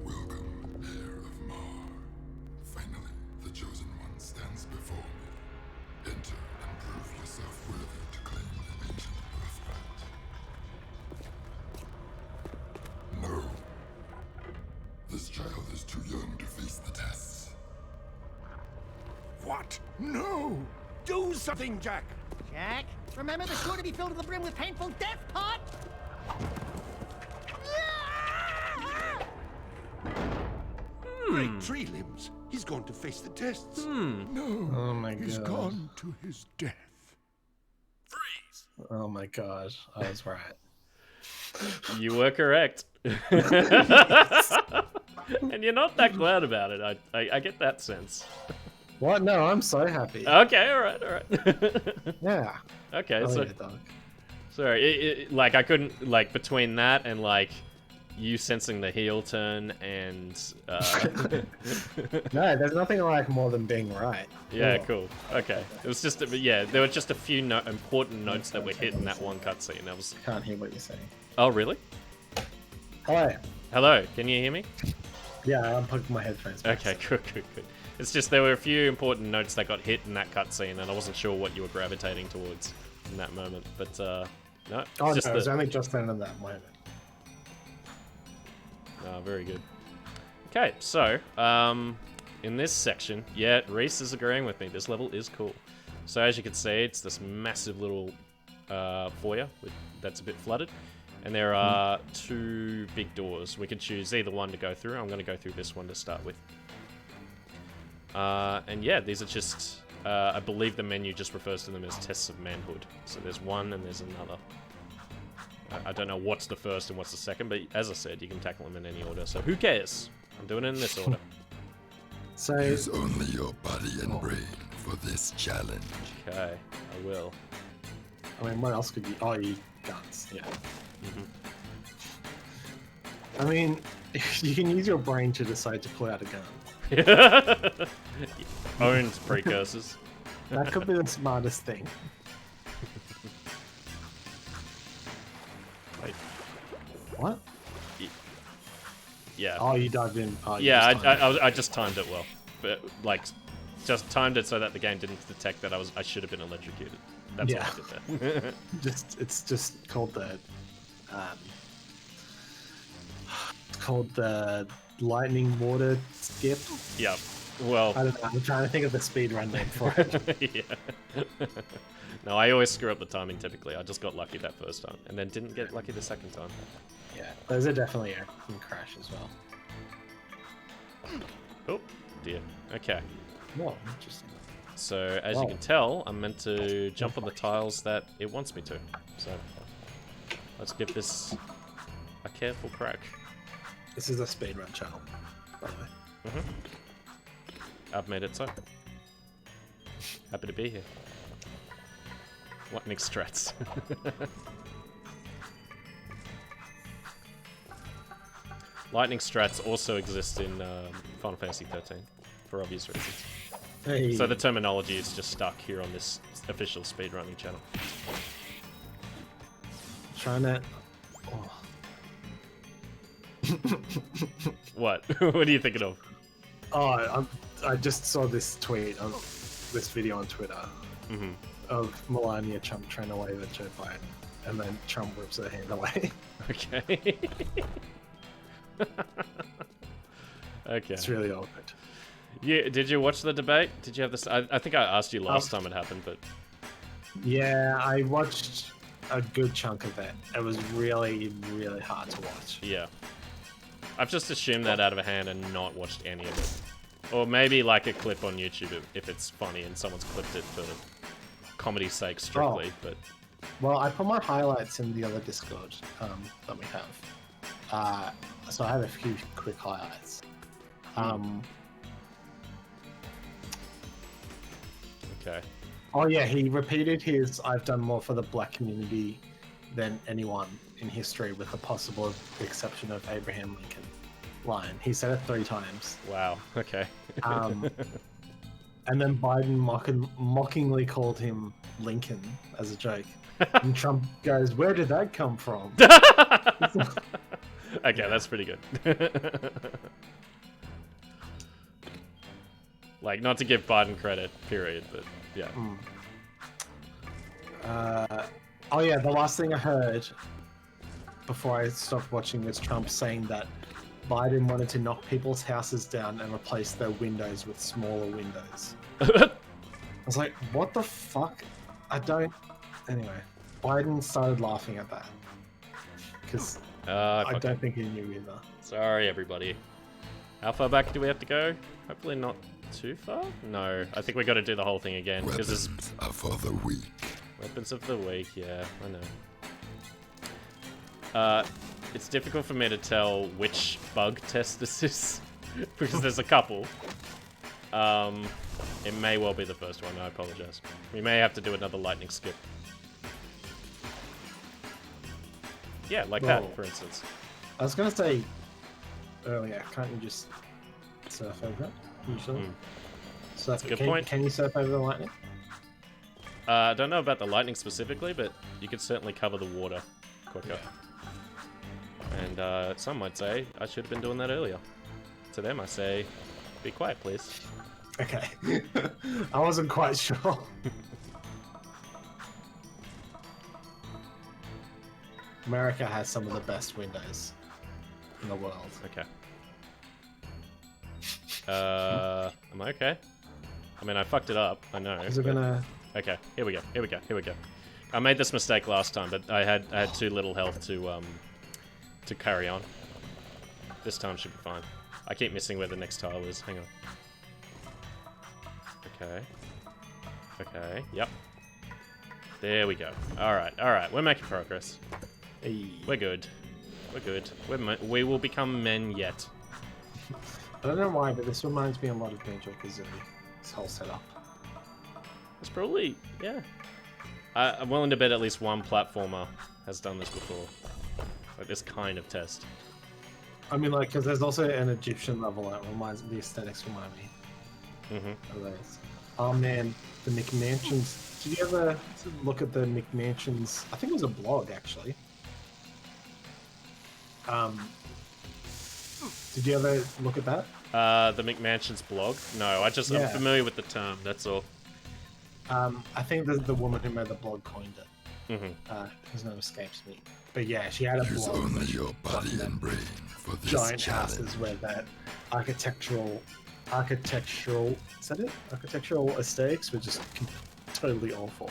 Welcome, heir of Mar. Finally, the chosen one stands before me. Enter and prove yourself worthy to claim the ancient birthright. No. This child is too young to face the tests. What? No! Do something, Jak. Jak, remember the sure to be filled to the brim with painful death part? Great tree limbs. He's going to face the tests. No. Oh my He's god. gone to his death. Oh my god. I was right. You were correct. And you're not that glad about it. I get that sense. What? No, I'm so happy. Okay, alright. Yeah. Okay, I'll so eat it, dog. sorry, like I couldn't like between that and like you sensing the heel turn and No, there's nothing I like more than being right. yeah, Oh. cool. Okay, it was just yeah, there were just a few important notes that were hit in that one cutscene. That was Can't hear what you're saying. oh really? Hello. Hello, can you hear me? Yeah, I unplugged my headphones. back. Okay, good. It's just there were a few important notes that got hit in that cutscene, and I wasn't sure what you were gravitating towards in that moment. But no, it's Oh, just no, it was only just then in that moment. very good. Okay, so in this section, yeah, Reese is agreeing with me. This level is cool. So as you can see, it's this massive little foyer that's a bit flooded, and there are two big doors. We can choose either one to go through. I'm going to go through this one to start with. And yeah, these are just, I believe the menu just refers to them as tests of manhood. So there's one and there's another. I don't know what's the first and what's the second, but as I said, you can tackle them in any order. So who cares? I'm doing it in this order. So Use only your body and brain for this challenge. Okay, I will. I mean, what else could you? Oh, you guns. Yeah. Mm-hmm. I mean, you can use your brain to decide to pull out a gun. Owned precursors. That could be the smartest thing. Wait. What? Yeah. Oh, you dived in. Oh, you Yeah, just timed it. I just timed it well, but like, just timed it so that the game didn't detect that I should have been electrocuted. That's all I did there. It's just called the it's called the lightning water skip. Yeah. Well, I don't know. I'm trying to think of the speed run name for it. yeah. No, I always screw up the timing typically. I just got lucky that first time, and then didn't get lucky the second time. Yeah, those are definitely can crash as well. Oh dear. Okay. Well, interesting. So as you can tell, I'm meant to jump on the tiles that it wants me to. So let's give this a careful crack. This is a speedrun channel, by the way. Mm-hmm. I've made it so. Happy to be here. What mixed strats? Lightning strats also exist in Final Fantasy 13 for obvious reasons. Hey. So the terminology is just stuck here on this official speedrunning channel. Trying to. Oh. What? What are you thinking of? Oh, I just saw this tweet of this video on Twitter of Melania Trump trying to wave at Joe Biden, and then Trump whips her hand away. Okay. Okay. It's really awkward. Yeah. Did you watch the debate? Did you have this? I think I asked you last time it happened, but Yeah, I watched a good chunk of it. It was really, really hard to watch. yeah. I've just assumed that out of a hand and not watched any of it. Or maybe like a clip on YouTube if it's funny and someone's clipped it for comedy's sake strictly, but... Well, I put my highlights in the other Discord that we have. So I have a few quick highlights. Okay. Oh yeah, he repeated his "I've done more for the black community than anyone in history, with the possible exception of Abraham Lincoln" line. He said it 3 times. Wow. Okay. And then Biden mockingly called him Lincoln as a joke. And Trump goes, "Where did that come from?" Okay, that's pretty good. Like, not to give Biden credit, period, but yeah. Oh yeah, the last thing I heard before I stopped watching was Trump saying that Biden wanted to knock people's houses down and replace their windows with smaller windows. I was like, what the fuck? I don't... Anyway, Biden started laughing at that. Because I don't think he knew either. Sorry, everybody. How far back do we have to go? Hopefully not too far? No, I think we got to do the whole thing again. Because Weapons are for the weak. Weapons of the weak, yeah, I know. It's difficult for me to tell which bug test this is, because there's a couple. It may well be the first one, I apologize. We may have to do another lightning skip. Yeah, like that, for instance. I was going to say earlier, can't you just surf over it, usually? So that's a good point. Can you surf over the lightning? I don't know about the lightning specifically, but you could certainly cover the water quicker. And some might say I should have been doing that earlier. To them I say, be quiet please. Okay. I wasn't quite sure. America has some of the best windows in the world. Okay. Am I okay? I mean, I fucked it up, I know. Is it gonna... Okay, here we go. I made this mistake last time, but I had too little health to carry on. This time should be fine. I keep missing where the next tile is. Hang on. Okay, yep. There we go. Alright, we're making progress. We're good. We will become men yet. I don't know why, but this reminds me a lot of Banjo-Kazooie. This whole setup. It's probably, yeah. I'm willing to bet at least one platformer has done this before. Like this kind of test. I mean, like, because there's also an Egyptian level that reminds the aesthetics remind me of those. Oh man, the McMansions. Did you ever look at the McMansions? I think it was a blog actually. Did you ever look at that? The McMansions blog? No, I'm familiar with the term, that's all. I think the woman who made the blog coined it. His name escapes me. But yeah, she had a Use blog. only your body and brain for this Giant challenge. houses where that architectural, is that it? Architectural aesthetics were just totally awful.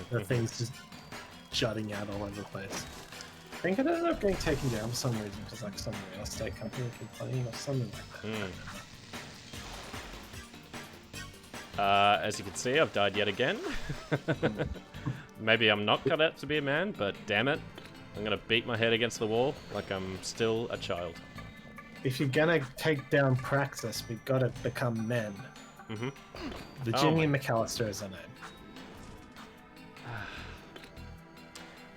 The things just jutting out all over the place. I think it ended up getting taken down for some reason because like some real estate company complained or something like that. As you can see, I've died yet again. Maybe I'm not cut out to be a man, but damn it, I'm gonna beat my head against the wall like I'm still a child. If you're gonna take down Praxis, we've got to become men. Virginia McAllister is her name.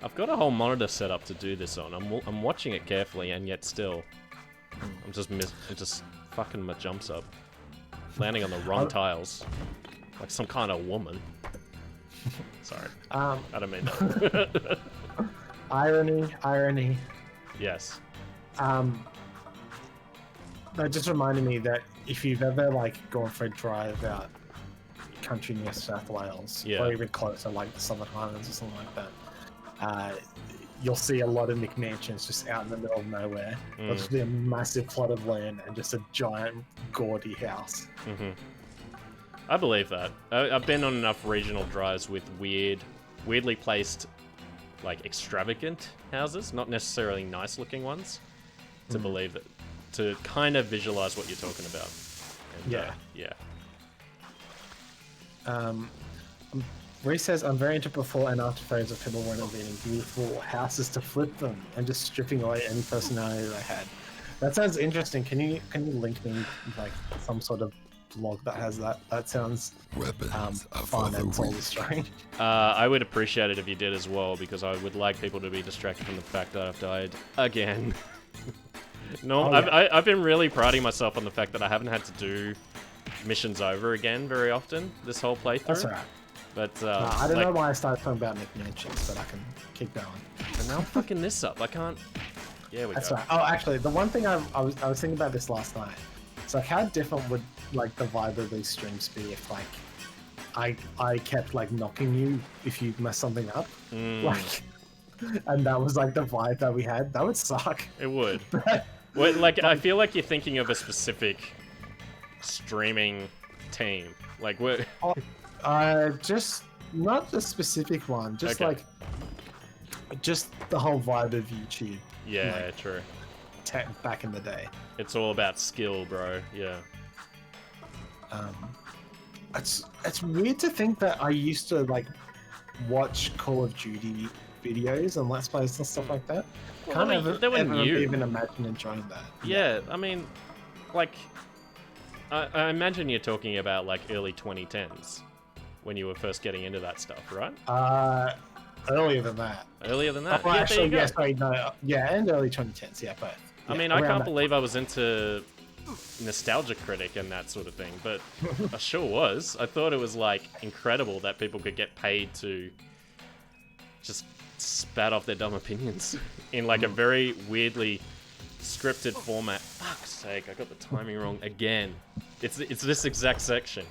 I've got a whole monitor set up to do this on. I'm watching it carefully, and yet still, I'm just fucking my jumps up, landing on the wrong tiles, like some kind of woman. Sorry, I don't mean that. Irony. Yes. That just reminded me that if you've ever like gone for a drive out country near South Wales, or even closer, like the Southern Highlands or something like that, you'll see a lot of McMansions just out in the middle of nowhere. There'll just be a massive plot of land and just a giant, gaudy house. I believe that. I've been on enough regional drives with weirdly placed, like extravagant houses, not necessarily nice-looking ones, to believe that, to kind of visualize what you're talking about. And, yeah. Reese says, I'm very into before and after photos of people renovating beautiful houses to flip them and just stripping away any personality they had. That sounds interesting. Can you link me like some sort of blog that has that? That sounds fun and soul destroying. I would appreciate it if you did as well, because I would like people to be distracted from the fact that I've died again. I've been really priding myself on the fact that I haven't had to do missions over again very often this whole playthrough. That's alright. But I don't know why I started talking about McMansions, but I can keep going. And now I'm fucking this up. I can't. Yeah, That's right. Oh, actually, the one thing I was thinking about this last night. It's like, how different would like the vibe of these streams be if like I kept like knocking you if you messed something up, like, and that was like the vibe that we had. That would suck. It would. Well, like I feel like you're thinking of a specific streaming team. Like what? Just not a specific one. Just like, just the whole vibe of YouTube. Yeah, like, true. Back in the day. It's all about skill, bro. Yeah. It's weird to think that I used to like watch Call of Duty videos and Let's Plays and stuff like that. Well, they were new. Even imagine enjoying that. Yeah, I mean, like, I imagine you're talking about like early 2010s when you were first getting into that stuff, right? Earlier than that. Earlier than that? Oh, yeah, actually, yes, sorry, no, yeah, and early 2010s, yeah, both. I Yeah, mean, I can't that believe I was into Nostalgia Critic and that sort of thing, but I sure was. I thought it was like incredible that people could get paid to just spat off their dumb opinions in like a very weirdly scripted format. Fuck's sake, I got the timing wrong again. It's this exact section.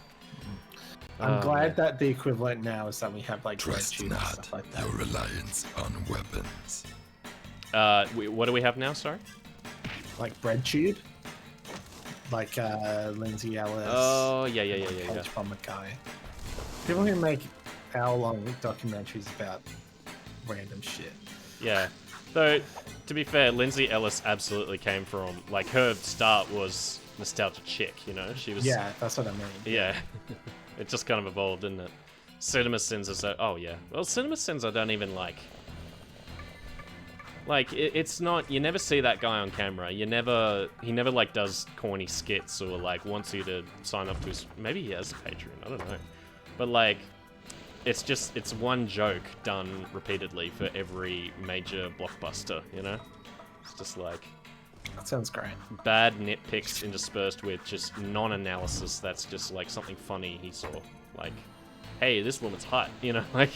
I'm glad that the equivalent now is that we have like Trust and not stuff like that. your reliance on weapons. What do we have now? Sorry. Like BreadTube, like Lindsay Ellis. Oh yeah. College Bomber guy. People who make hour-long documentaries about random shit. Yeah. Though, to be fair, Lindsay Ellis absolutely came from, like, her start was Nostalgia Chick, you know? She was... Yeah, that's what I mean. Yeah. It just kind of evolved, didn't it? Cinema Sins is so... Oh, yeah. Well, Cinema Sins I don't even, like... Like, it's not... You never see that guy on camera. He never, like, does corny skits or, like, wants you to sign up to his... Maybe he has a Patreon, I don't know. But, like, it's one joke done repeatedly for every major blockbuster, you know? It's just, like... That sounds great. Bad nitpicks interspersed with just non-analysis that's just, like, something funny he saw. Like, hey, this woman's hot, you know? Like...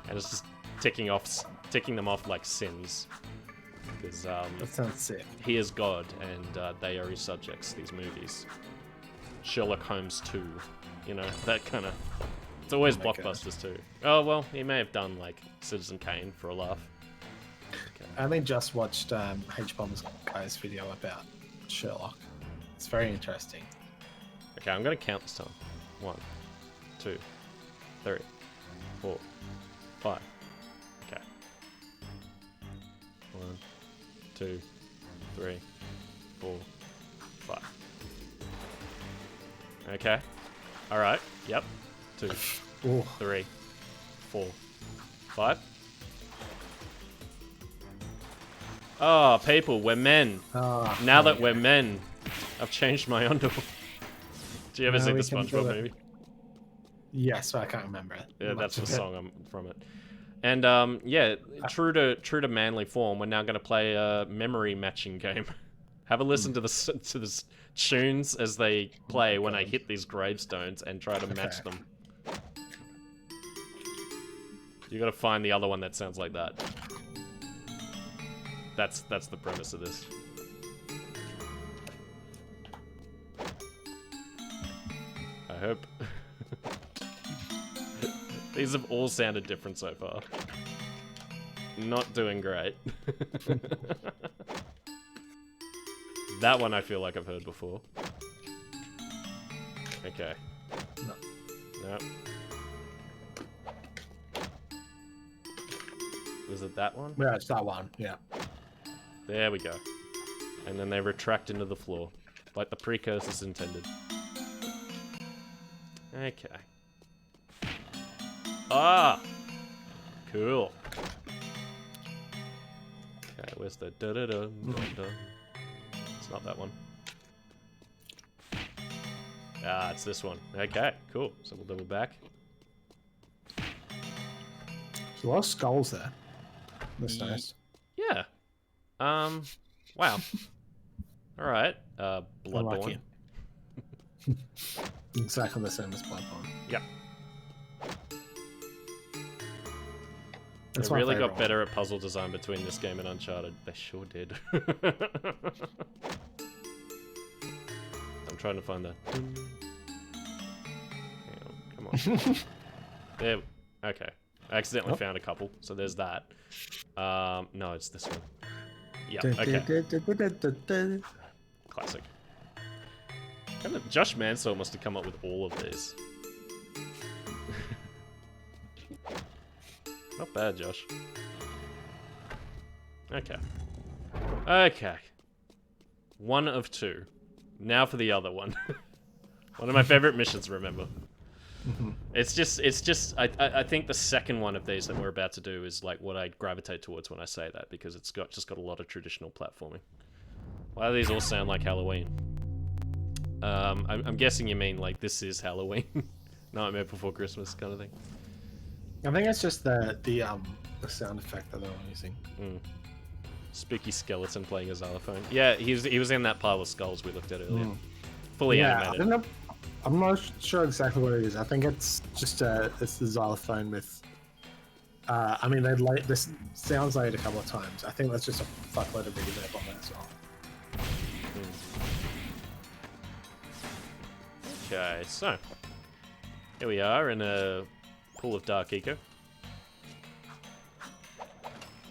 And it's just ticking them off like sins. Because that sounds sick. He is God, and they are his subjects. These movies, Sherlock Holmes 2, you know, that kind of. It's always blockbusters too. Oh well, he may have done like Citizen Kane for a laugh. Okay. I only just watched H-Bomb's guy's video about Sherlock. It's very interesting. Okay, I'm gonna count this time. 1, 2, 3, 4, 5. Okay. 1, 2, 3, 4, 5. Okay. Alright. Yep. 2, 3, 4, 5. Oh, people, we're men. Oh, now that we're men, I've changed my underwear. Do you ever see the SpongeBob movie? Yes, I can't remember it. Yeah, that's the song from it. And yeah, true to manly form, we're now going to play a memory matching game. Have a listen to the tunes as they play when I hit these gravestones and try to match them. You got to find the other one that sounds like that. That's the premise of this. I hope. These have all sounded different so far. Not doing great. That one I feel like I've heard before. Okay. No. Was it that one? Yeah, it's that one, yeah. There we go. And then they retract into the floor, like the precursors intended. Okay. Ah! Cool. Okay, where's the da-da-da-da-da? It's not that one. Ah, it's this one. Okay, cool. So we'll double back. There's a lot of skulls there. That's nice. Yeah. Wow. Alright. Bloodborne. Exactly the same as Bloodborne. Yep. That's they really got one. better at puzzle design between this game and Uncharted. They sure did. I'm trying to find that. Hang on, come on. There. Okay. I accidentally found a couple, so there's that. No, it's this one. Yeah, okay. Classic. Josh Mansell must have come up with all of these. Not bad, Josh. Okay. Okay. 1 of 2. Now for the other one. One of my favorite missions, remember. It's just I think the second one of these that we're about to do is like what I gravitate towards when I say that, because it's just got a lot of traditional platforming. Why do these all sound like Halloween? I'm guessing you mean like this is Halloween. Nightmare Before Christmas kind of thing. I think it's just the sound effect that they're using. Spooky skeleton playing a xylophone. Yeah, he was in that pile of skulls we looked at earlier. Fully animated. I'm not sure exactly what it is. I think it's just it's the xylophone with. I mean, this sounds laid a couple of times. I think that's just a fuckload of reverb on that as well. Okay, so here we are in a pool of dark eco.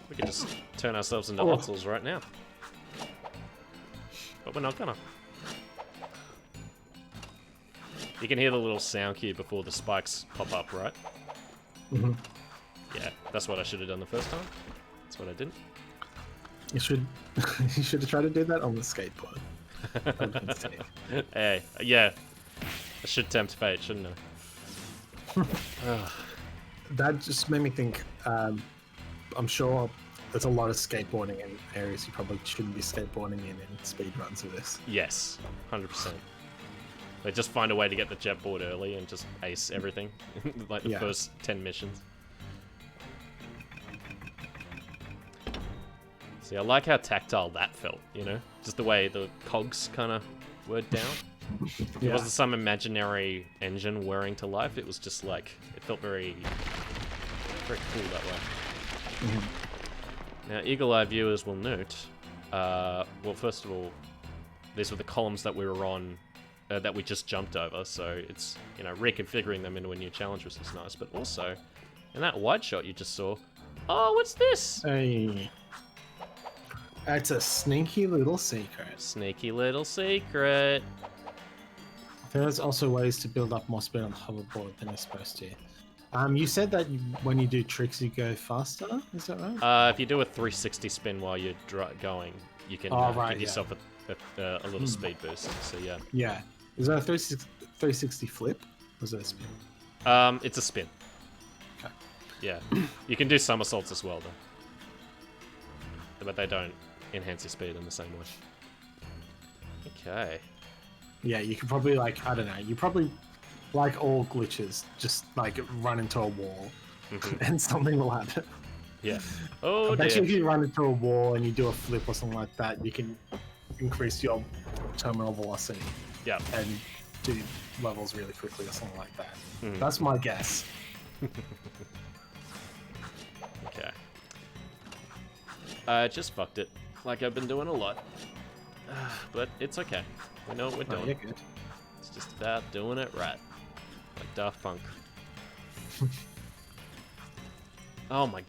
We can just turn ourselves into oxels right now, but we're not gonna. You can hear the little sound cue before the spikes pop up, right? Yeah, that's what I should have done the first time. That's what I didn't. You should have tried to do that on the skateboard. Hey, yeah. I should tempt fate, shouldn't I? That just made me think. I'm sure there's a lot of skateboarding in areas you probably shouldn't be skateboarding in speed runs of this. Yes, 100%. They just find a way to get the jet board early and just ace everything, like the first 10 missions. See, I like how tactile that felt, you know? Just the way the cogs kind of were down. It wasn't some imaginary engine whirring to life. It was just like, it felt very, very cool that way. Now, eagle-eye viewers will note, well, first of all, these were the columns that we were on, that we just jumped over, so it's, you know, reconfiguring them into a new challenge, which is nice, but also, in that wide shot you just saw, oh, what's this? Hey. It's a sneaky little secret. Sneaky little secret. There's also ways to build up more speed on the hoverboard than you're supposed to. You said that when you do tricks, you go faster. Is that right? If you do a 360 spin while you're going, you can give yourself a little speed boost. So yeah. Yeah. Is that a 360 flip? Or is it a spin? It's a spin. Okay. Yeah. You can do somersaults as well, though. But they don't enhance your speed in the same way. Okay. Yeah, you could probably, like, I don't know, you probably, like all glitches, just, like, run into a wall, and something will happen. Yeah. Oh, I bet you if you run into a wall and you do a flip or something like that, you can increase your terminal velocity. Yeah. And do levels really quickly or something like that. That's my guess. Okay. I just fucked it, like I've been doing a lot. But it's okay. We know what we're doing. You're good. It's just about doing it right. Like Daft Punk. Oh my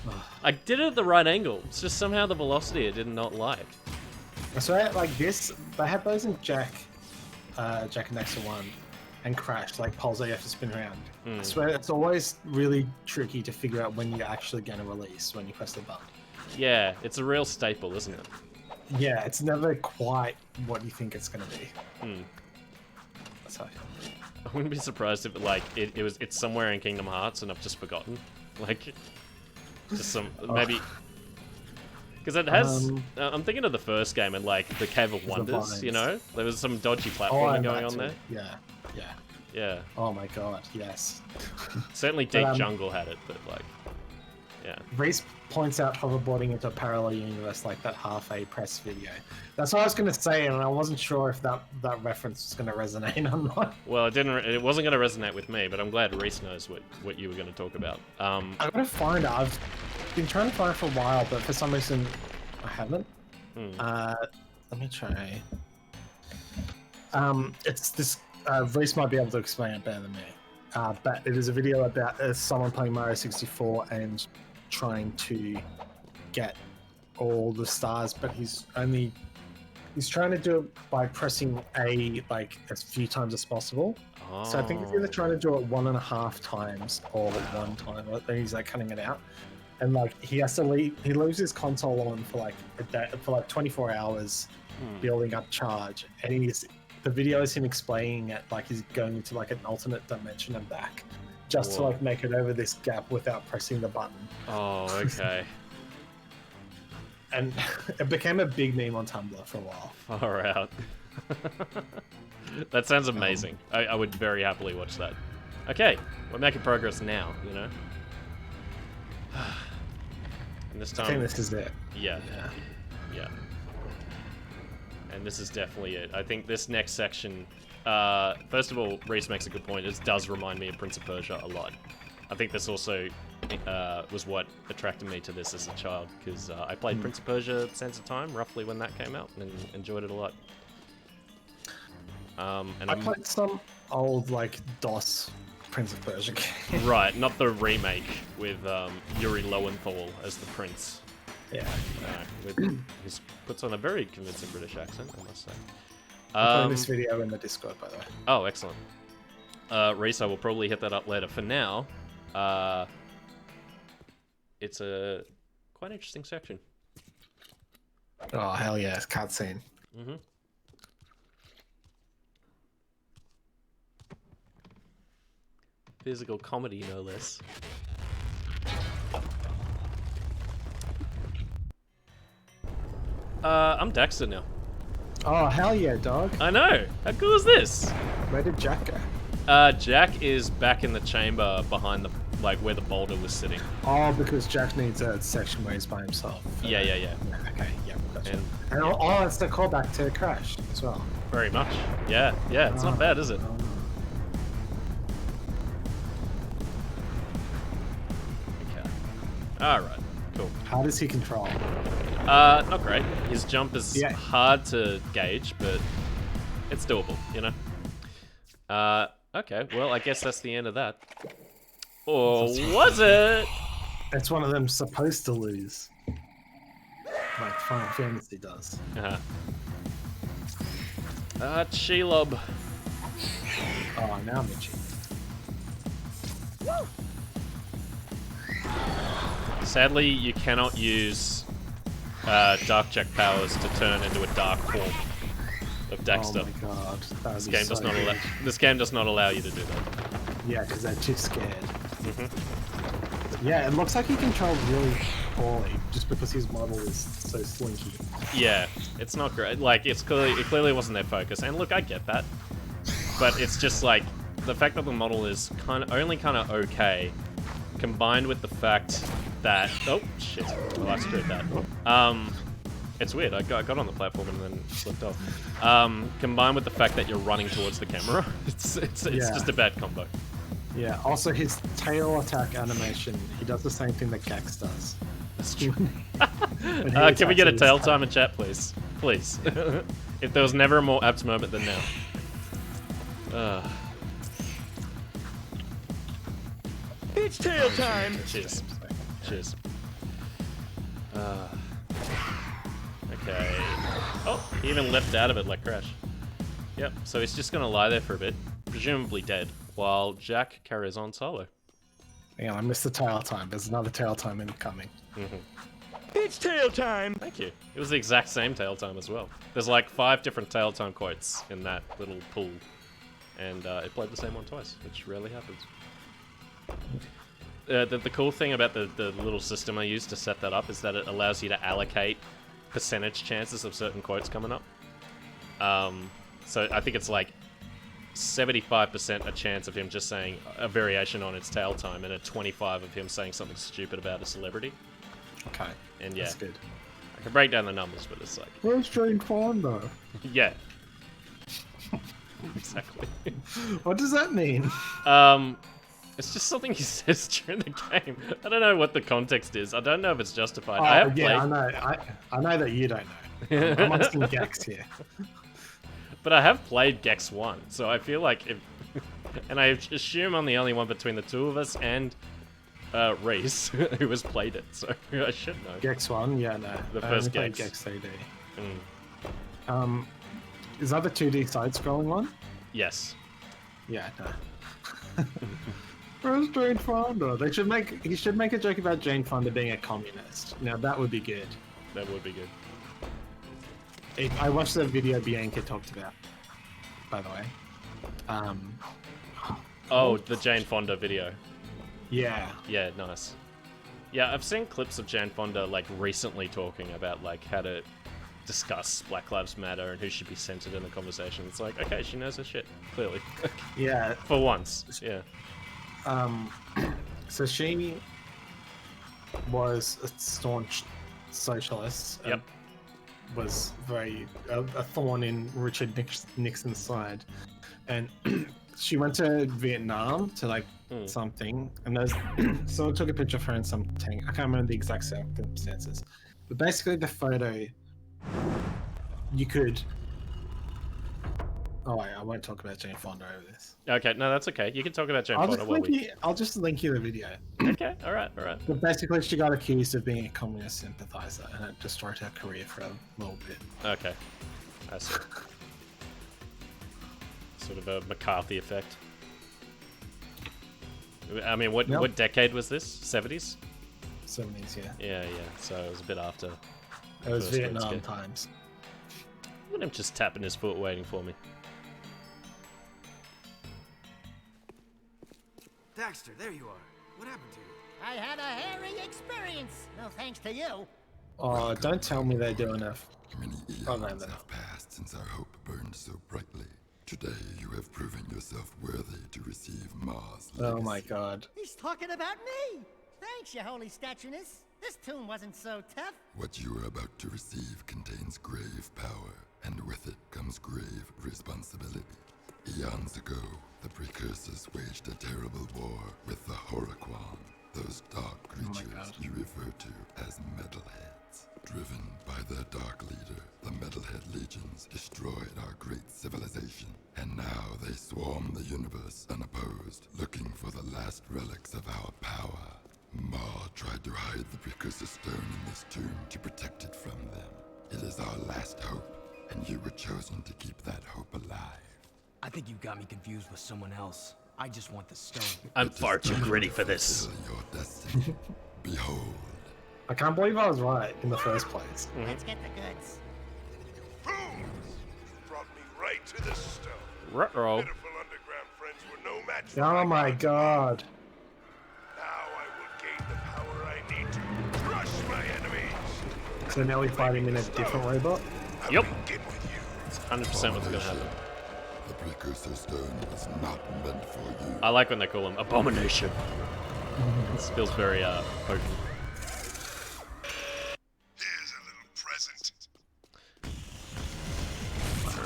god. I did it at the right angle. It's just somehow the velocity I did not like. I swear, like this, they had those in Jak and Daxter 1 and Crash, like poles that you have to spin around. I swear, it's always really tricky to figure out when you're actually going to release when you press the button. Yeah, it's a real staple, isn't it? Yeah, it's never quite what you think it's going to be. That's how I feel. I wouldn't be surprised if it's somewhere in Kingdom Hearts and I've just forgotten. Like, just some, maybe... Because it has... I'm thinking of the first game and, like, the Cave of Wonders, you know? There was some dodgy platforming going on there. Yeah, yeah. Yeah. Oh my god, yes. Certainly Deep Jungle had it, but, like... Yeah. Reese points out hoverboarding into a parallel universe like that half-A press video. That's what I was going to say, and I wasn't sure if that reference was going to resonate or not. Well, it wasn't going to resonate with me, but I'm glad Reese knows what you were going to talk about. I'm going to find it. I've been trying to find it for a while, but for some reason I haven't. Let me try. It's this. Reese might be able to explain it better than me. But it is a video about someone playing Mario 64 and trying to get all the stars, but he's trying to do it by pressing A like as few times as possible. So I think he's either trying to do it 1.5 times or 1 time, then he's like cutting it out. And like he has to he leaves his console on for like a day, for like 24 hours, building up charge, and the video is him explaining it like he's going into like an alternate dimension and back, just to like make it over this gap without pressing the button. Oh, okay. And it became a big meme on Tumblr for a while. Far out. That sounds amazing. I would very happily watch that. Okay, we're making progress now, you know? And this time... I think this is it. Yeah. And this is definitely it. I think this next section... first of all, Reese makes a good point. It does remind me of Prince of Persia a lot. I think this also was what attracted me to this as a child, because I played Prince of Persia Sands of Time, roughly when that came out, and enjoyed it a lot. And I played some old, like, DOS Prince of Persia game. Right, not the remake with Yuri Lowenthal as the prince. Yeah. He puts on a very convincing British accent, I must say. I'm putting this video in the Discord, by the way. Oh, excellent. Reese, I will probably hit that up later. For now, it's a quite interesting section. Oh, hell yeah, it's cutscene. Mm-hmm. Physical comedy, no less. I'm Dexter now. Oh, hell yeah, dog. I know. How cool is this? Where did Jak go? Jak is back in the chamber behind the, like, where the boulder was sitting. Oh, because Jak needs a section where he's by himself. Yeah. Okay, yeah, gotcha. And Oh, it's the callback to Crash as well. very much. Yeah, it's not bad, is it? Okay. Alright, cool. How does he control? Not great. His jump is Yeah. hard to gauge, but it's doable, you know? Okay, well, I guess that's the end of that. Or was it? It's one of them supposed to lose. Like Final Fantasy does. Shelob. Oh, now I'm itchy. Sadly, you cannot use Dark Jak powers to turn into a dark form of Dexter. Oh my god. This game does not allow. This game does not allow you to do that. Yeah, because they're too scared. Yeah, it looks like he controlled really poorly, just because his model is so slinky. Yeah, it's not great. Like, it clearly wasn't their focus. And look, I get that, but it's just like the fact that the model is only kind of okay, combined with the fact that oh shit, well, I screwed that. It's weird. I got on the platform and then slipped off. Combined with the fact that you're running towards the camera, it's just a bad combo. Yeah, also his tail attack animation, he does the same thing that Gax does. That's true. Can we get a tail time in chat, please? Please. If there was never a more apt moment than now. It's tail time! Cheers. Cheers. Okay. Oh, he even leapt out of it like Crash. Yep, so he's just gonna lie there for a bit, presumably dead, while Jak carries on solo. Hang on, I missed the tail time. There's another tail time incoming. It's tail time! Thank you. It was the exact same tail time as well. There's like 5 different tail time quotes in that little pool, and it played the same one twice, which rarely happens. The cool thing about the little system I used to set that up is that it allows you to allocate percentage chances of certain quotes coming up. So I think it's like 75% a chance of him just saying a variation on its tail time and a 25 of him saying something stupid about a celebrity. Okay. And yeah, That's good. I can break down the numbers, but it's like... Where's Jane Fonda? Yeah. Exactly. What does that mean? It's just something he says during the game. I don't know what the context is. I don't know if it's justified. Oh, I have yeah, played... I know that you don't know. I'm asking Gax here. But I have played Gex 1, so I feel like if... and I assume I'm the only one between the two of us and Reese who has played it, so I should know. Gex 1? Yeah, no. The I first only played Gex. Gex 3D. Is that the 2D side-scrolling one? Yes. Yeah, no. Where's Jane Fonda? He should make a joke about Jane Fonda being a communist. Now that would be good. That would be good. I watched the video Bianca talked about, by the way. Oh, the Jane Fonda video. Yeah. Yeah, nice. Yeah, I've seen clips of Jane Fonda, like, recently talking about, like, how to discuss Black Lives Matter and who should be centered in the conversation. It's like, okay, she knows her shit, clearly. Yeah. For once, yeah. So she was a staunch socialist. Yep. Was very a thorn in Richard Nixon's side, and she went to Vietnam to like something, and there's someone took a picture of her in something. I can't remember the exact circumstances, but basically the photo you could. Oh wait, I won't talk about Jane Fonda over this. Okay, no, that's okay. You can talk about Jane Fonda while we... I'll just link you the video. Okay, alright. But basically, she got accused of being a communist sympathizer, and it destroyed her career for a little bit. Okay, I see. Sort of a McCarthy effect. I mean, what decade was this? 70s? 70s, yeah. Yeah, so it was a bit after. It was Vietnam times. Look at him just tapping his foot waiting for me. Daxter, there you are. What happened to you? I had a hairy experience. No thanks to you. Oh, don't tell me they're doing a. Many Oh, no, eons no. have passed since our hope burned so brightly. Today you have proven yourself worthy to receive Mars' legacy. Oh my god. He's talking about me! Thanks, your holy statueness. This tomb wasn't so tough. What you are about to receive contains grave power, and with it comes grave responsibility. Eons ago, the precursors waged a terrible war with the Horrorquan, those dark creatures you refer to as metalheads. Driven by their dark leader, the Metalhead Legions destroyed our great civilization, and now they swarm the universe unopposed, looking for the last relics of our power. Mar tried to hide the precursor stone in this tomb to protect it from them. It is our last hope, and you were chosen to keep that hope alive. I think you got me confused with someone else. I just want the stone. I'm far too gritty for this. Fulfill your destiny. Behold. I can't believe I was right in the first place. Let's get the goods. Fools! Brought me right to the stone. Ruh-roh. Pitiful underground friends were no match for Oh my god. Now I will gain the power I need to crush my enemies. So now we fight him in a different robot? Yep. It's 100% what's gonna happen. The precursor stone was not meant for you. I like when they call him Abomination. This feels very potent. Here's a little present.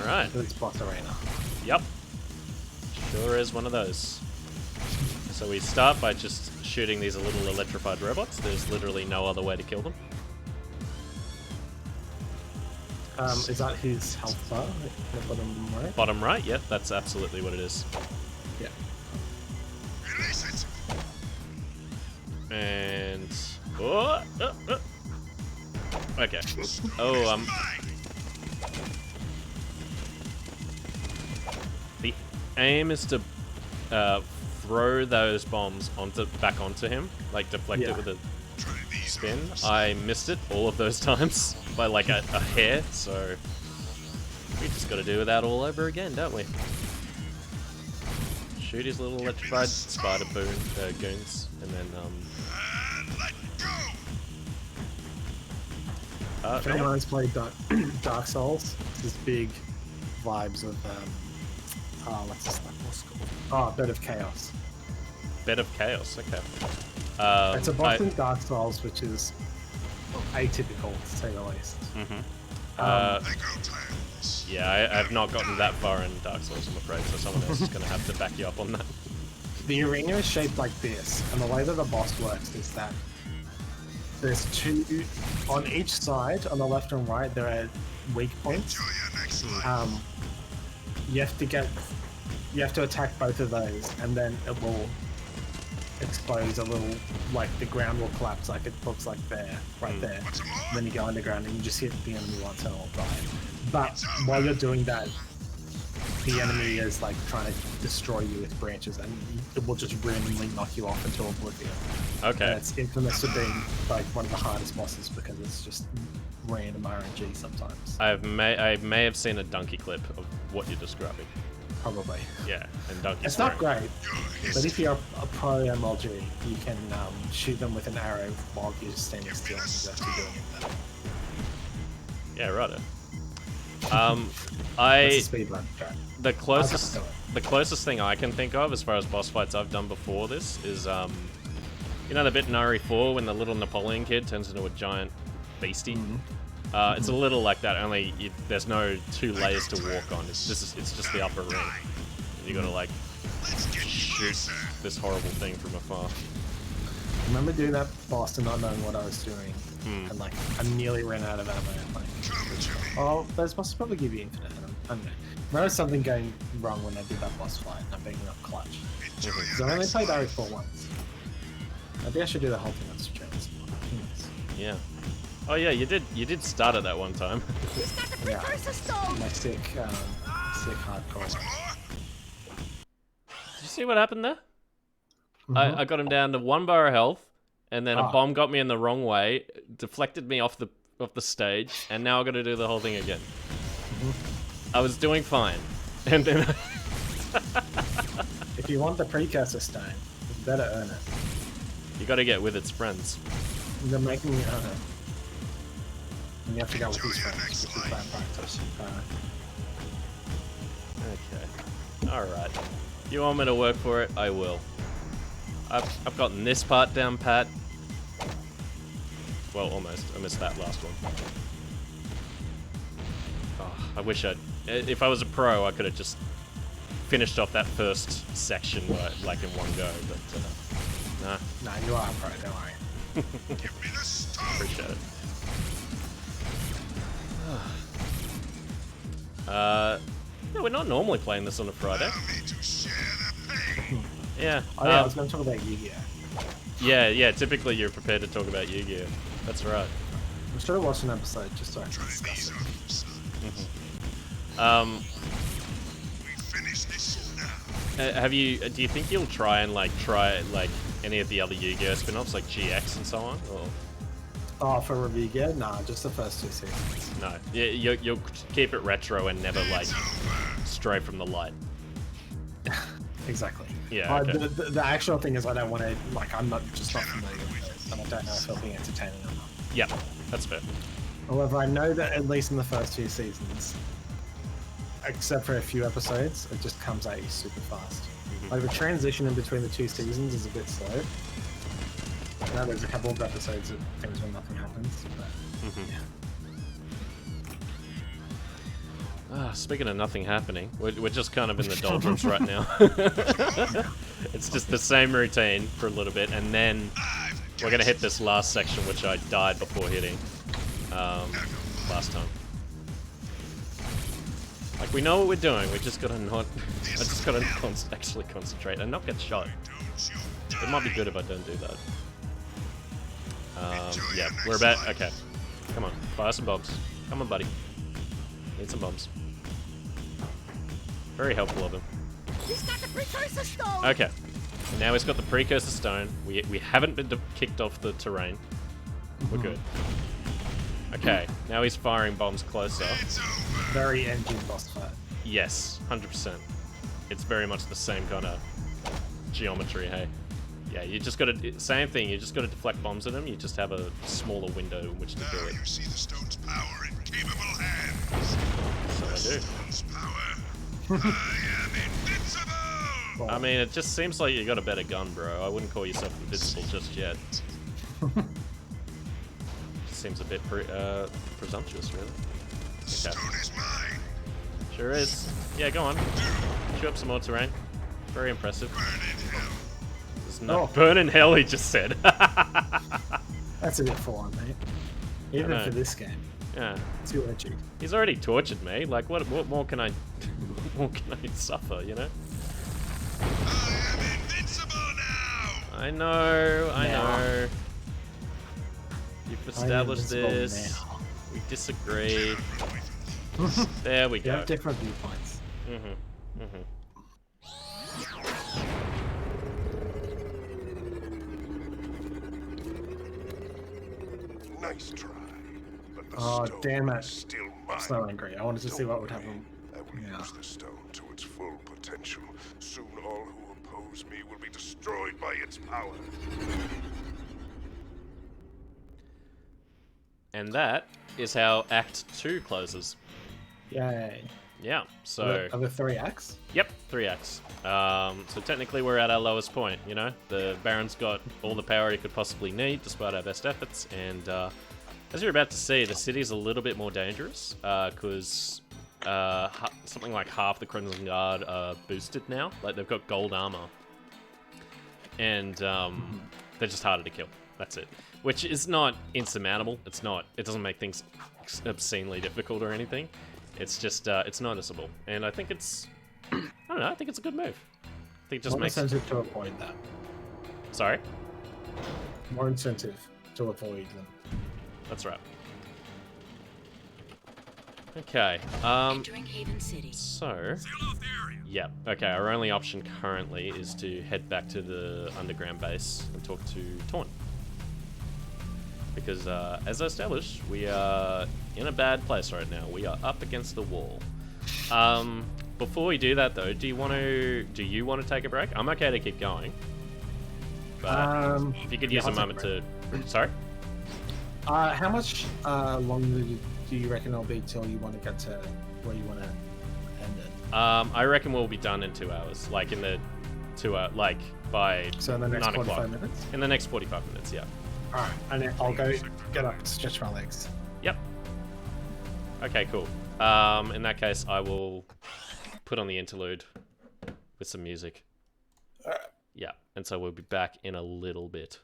Alright. It's boss arena. Yep. Sure is one of those. So we start by just shooting these little electrified robots. There's literally no other way to kill them. Is that his health bar? The bottom right? Bottom right, yep, that's absolutely what it is. Yeah. Release it. And... Okay. Oh, the aim is to throw those bombs back onto him, like deflect it with a spin. I missed it all of those times by like a hair, so we just got to do that all over again, don't we? Shoot his little electrified spider goons, and then If anyone's played Dark Souls, there's big vibes of what's this like? What's it called? Oh, Bed of Chaos. Bed of Chaos, okay. It's a boss in Dark Souls which is atypical, to say the least. Yeah, I've not gotten that far in Dark Souls, I'm afraid, so someone else is going to have to back you up on that. The arena is shaped like this, and the way that the boss works is that there's two on each side, on the left and right. There are weak points. You have to attack both of those, and then it will expose a little, like the ground will collapse, like it looks like there, right there. And then you go underground, and you just hit the enemy once and it'll die. But while you're doing that, the enemy is like trying to destroy you with branches, and it will just randomly knock you off into oblivion. Okay. And it's infamous for being like one of the hardest bosses because it's just random RNG sometimes. I may have seen a donkey clip of what you're describing. Probably. Yeah, and donkeys. It's not great, but if you're a pro MLG, you can shoot them with an arrow while you're just standing still and you're actually doing it better. Yeah, righto. That's a speedrun track. The closest thing I can think of as far as boss fights I've done before this is you know the bit in RE4 when the little Napoleon kid turns into a giant beastie? It's a little like that, only there's no two layers to walk on. It's just the upper ring. And you gotta like shoot this horrible thing from afar. I remember doing that boss and not knowing what I was doing, and like I nearly ran out of ammo. And, like, oh, those bosses probably give you infinite ammo. I don't know. I remember something going wrong when I did that boss fight, and I'm being up clutch. Because I only played RE4 once. Maybe I should do the whole thing on streams. Yeah. Oh yeah, you did start at that one time. He's got the Yeah. precursor stone! My sick hardcore. Did you see what happened there? I got him down to 1 bar of health, and then a bomb got me in the wrong way, deflected me off the stage, and now I got to do the whole thing again. I was doing fine, and then If you want the precursor stone, you better earn it. you got to get with its friends. They're making me earn it. And you have to go with his friends, which is bad practice. Okay. Alright. You want me to work for it? I will. I've gotten this part down pat. Well, almost. I missed that last one. Oh, I wish I'd... If I was a pro, I could have just finished off that first section like in one go, but nah. Nah, you are a pro, don't worry. Appreciate it. Yeah, we're not normally playing this on a Friday. Yeah. Oh yeah, I was going to talk about Yu-Gi-Oh! Yeah, typically you're prepared to talk about Yu-Gi-Oh! That's right. I should have watched an episode just so I can discuss it. Have you? Do you think you'll try any of the other Yu-Gi-Oh! Spin-offs like GX and so on? Or? Oh, for review gear? Nah, just the first 2 seasons. No, yeah, you'll keep it retro and never like stray from the light. Exactly. Yeah. Okay. The actual thing is, I don't want to I'm not familiar with it, and I don't know if it'll be entertaining or not. Yeah, that's fair. However, I know that at least in the first 2 seasons, except for a few episodes, it just comes at you super fast. Like the transition in between the 2 seasons is a bit slow. I know there's a couple of episodes of things where nothing happens, but yeah. Speaking of nothing happening, we're just kind of in the doldrums right now. It's just the same routine for a little bit, and then we're gonna hit this last section, which I died before hitting last time. Like, we know what we're doing, we just gotta not... I just gotta actually concentrate and not get shot. It might be good if I don't do that. Yeah, we're about... Okay. Come on, fire some bombs. Come on, buddy. Need some bombs. Very helpful of him. He's got the precursor stone! Okay. And now he's got the precursor stone. We haven't been kicked off the terrain. We're good. Okay, now he's firing bombs closer. Very engine boss fight. Yes, 100%. It's very much the same kind of geometry, hey? Yeah, you just gotta... Same thing, you just gotta deflect bombs at him, you just have a smaller window in which to do it. You see the stone's power in capable hands. So I do. Stone's power. I am invincible! I mean, it just seems like you got a better gun, bro. I wouldn't call yourself invincible just yet. Seems a bit presumptuous, really. Okay. Stone is mine. Sure is. Yeah, go on. Shoot up some more terrain. Very impressive. Burn in hell. No, burn in hell, he just said. That's a bit full on, mate. Even for this game. Yeah. Too edgy. He's already tortured me. Like, what more can I... what more can I suffer, you know? I am invincible now! I know. You've established this. Now. We disagree. There we go. You have different viewpoints. Nice try. But the Oh, stone damn is it. still I'm mine. so angry. I wanted to see what would happen. I will use the stone to its full potential. Soon all who oppose me will be destroyed by its power. And that is how Act 2 closes. Yay. Yeah, so... Are there 3 acts? Yep, 3 acts. So technically we're at our lowest point, you know? The Baron's got all the power he could possibly need, despite our best efforts, and as you're about to see, the city's a little bit more dangerous, because something like half the Crimson Guard are boosted now. Like, they've got gold armor. And they're just harder to kill. That's it. Which is not insurmountable. It doesn't make things obscenely difficult or anything. It's just, it's noticeable. And I think it's, I don't know, I think it's a good move. I think it just More makes... incentive to avoid that. Sorry? More incentive to avoid them. That's right. Okay, Entering Haven City. So... Yeah, okay, our only option currently is to head back to the underground base and talk to Torn. Because, as I established, we are in a bad place right now. We are up against the wall. Before we do that, though, do you want to take a break? I'm okay to keep going. But if you could use a moment to... Sorry? How much longer do you reckon it'll be till you want to get to where you want to end it? I reckon we'll be done in 2 hours, like in the 2 hour, like by So in the next 9 45 o'clock. minutes? In the next 45 minutes, yeah. Alright, and then I'll go get up, stretch my legs. Yep. Okay, cool. In that case, I will put on the interlude with some music. Yeah, and so we'll be back in a little bit.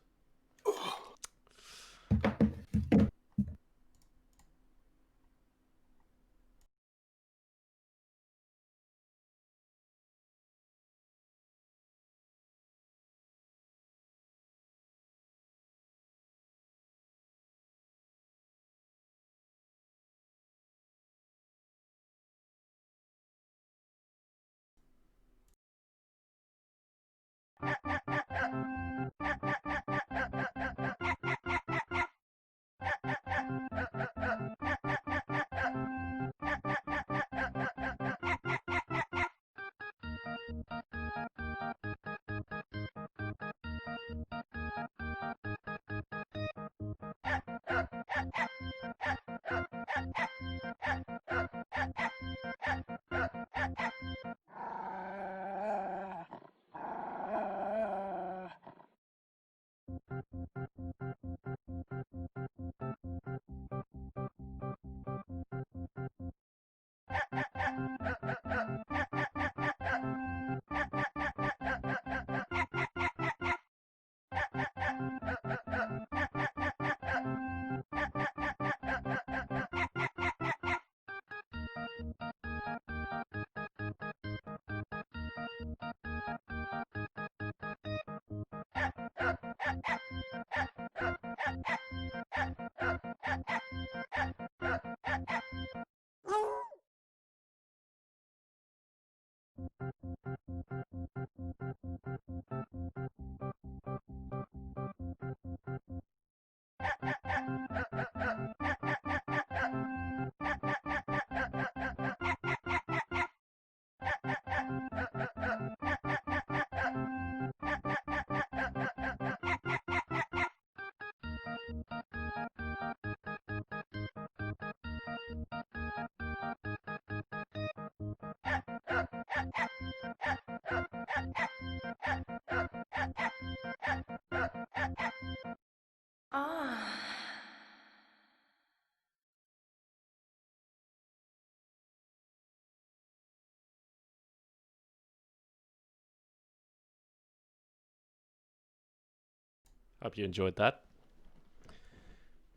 Hope you enjoyed that.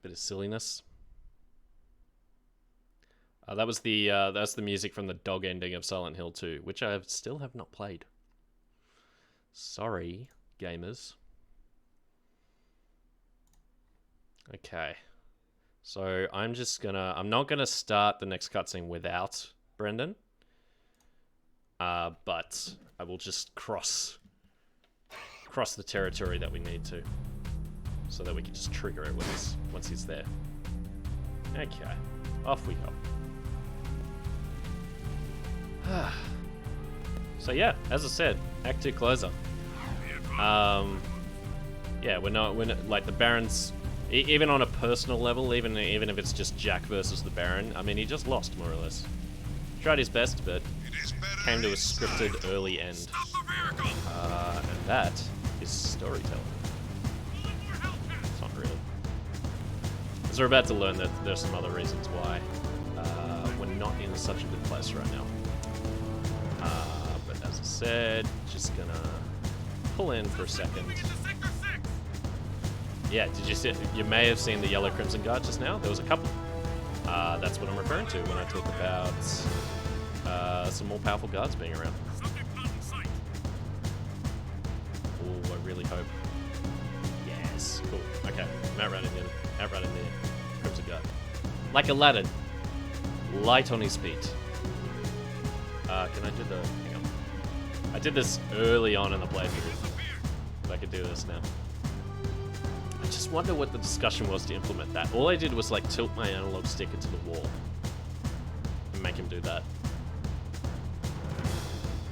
Bit of silliness. That's the music from the dog ending of Silent Hill 2, which I still have not played. Sorry, gamers. Okay. So I'm not gonna start the next cutscene without Brendan. But I will just cross the territory that we need to, so that we can just trigger it once he's there. Okay, off we go. So yeah, as I said, Act 2 closer. Yeah, we're not like the Baron's, even on a personal level, even if it's just Jak versus the Baron. I mean, he just lost more or less. Tried his best, but came to a scripted early end. And that is storytelling. It's not really. Because we're about to learn that there's some other reasons why we're not in such a good place right now. But as I said, just gonna pull in for a second. Yeah, did you see? You may have seen the Yellow Crimson Guard just now. There was a couple. That's what I'm referring to when I talk about some more powerful guards being around. Oh, I really hope. Yes, cool. Okay, I'm outrunning the Crimson Guard. Like Aladdin, light on his feet. Can I do the? Hang on. I did this early on in the playthrough. If I could do this now. I just wonder what the discussion was to implement that. All I did was like tilt my analog stick into the wall and make him do that.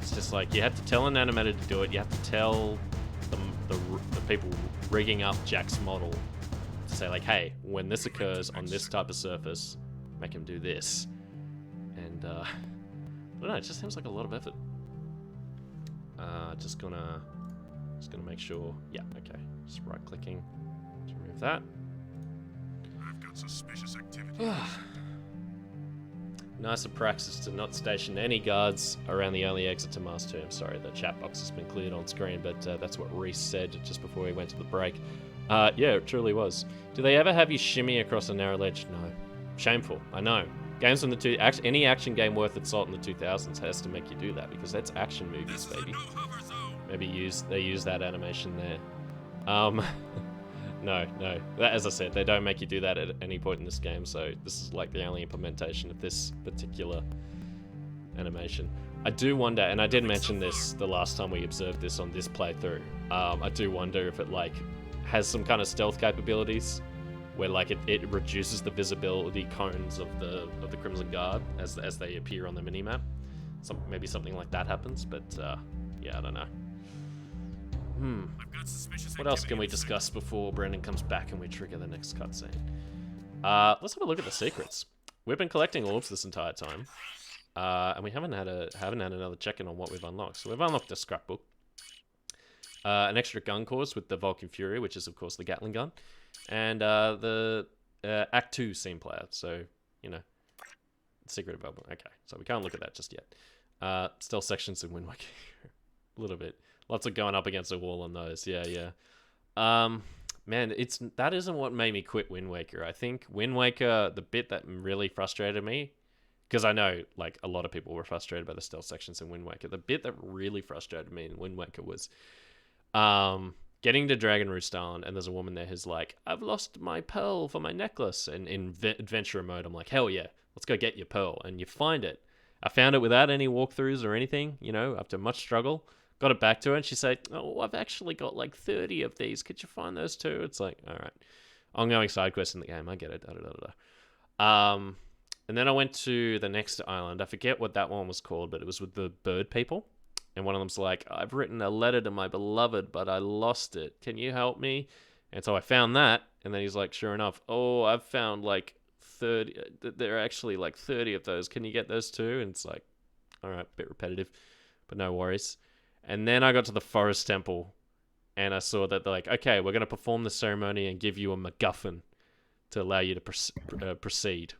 It's just like you have to tell an animator to do it. You have to tell the people rigging up Jak's model to say like, hey, when this occurs on this type of surface, make him do this. And I don't know, it just seems like a lot of effort. Just gonna make sure. Yeah, okay. Just right clicking to remove that. I've got suspicious activity. Nice of Praxis to not station any guards around the only exit to Mars 2. I'm sorry, the chat box has been cleared on screen, but that's what Reese said just before we went to the break. Yeah, it truly was. Do they ever have you shimmy across a narrow ledge? No. Shameful, I know. Games from the any action game worth its salt in the 2000s has to make you do that because that's action movies, baby. Maybe they use that animation there. No. As I said, they don't make you do that at any point in this game, so this is like the only implementation of this particular animation. I do wonder, and I did mention this the last time we observed this on this playthrough. I do wonder if it like has some kind of stealth capabilities, where like it reduces the visibility cones of the Crimson Guard as they appear on the minimap. Maybe something like that happens, but yeah, I don't know. What else can we discuss before Brendan comes back and we trigger the next cutscene? Let's have a look at the secrets. We've been collecting orbs this entire time, and we haven't had another check-in on what we've unlocked. So we've unlocked a scrapbook, an extra gun course with the Vulcan Fury, which is of course the Gatling gun, and the Act 2 scene player. So you know, secret available. Okay, so we can't look at that just yet. Stealth sections in Wind Waker, a little bit. Lots of going up against a wall on those. Yeah. Man, that isn't what made me quit Wind Waker. I think Wind Waker, the bit that really frustrated me, because I know like a lot of people were frustrated by the stealth sections in Wind Waker. The bit that really frustrated me in Wind Waker was getting to Dragon Roost Island, and there's a woman there who's like, I've lost my pearl for my necklace. And in adventurer mode, I'm like, hell yeah, let's go get your pearl. And you find it. I found it without any walkthroughs or anything, you know, after much struggle. Got it back to her, and she said, oh, I've actually got like 30 of these. Could you find those too? It's like, all right. Ongoing side quest in the game. I get it. And then I went to the next island. I forget what that one was called, but it was with the bird people. And one of them's like, I've written a letter to my beloved, but I lost it. Can you help me? And so I found that. And then he's like, sure enough, oh, I've found like 30. There are actually like 30 of those. Can you get those too? And it's like, all right, bit repetitive, but no worries. And then I got to the forest temple, and I saw that they're like, okay, we're going to perform the ceremony and give you a MacGuffin to allow you to proceed.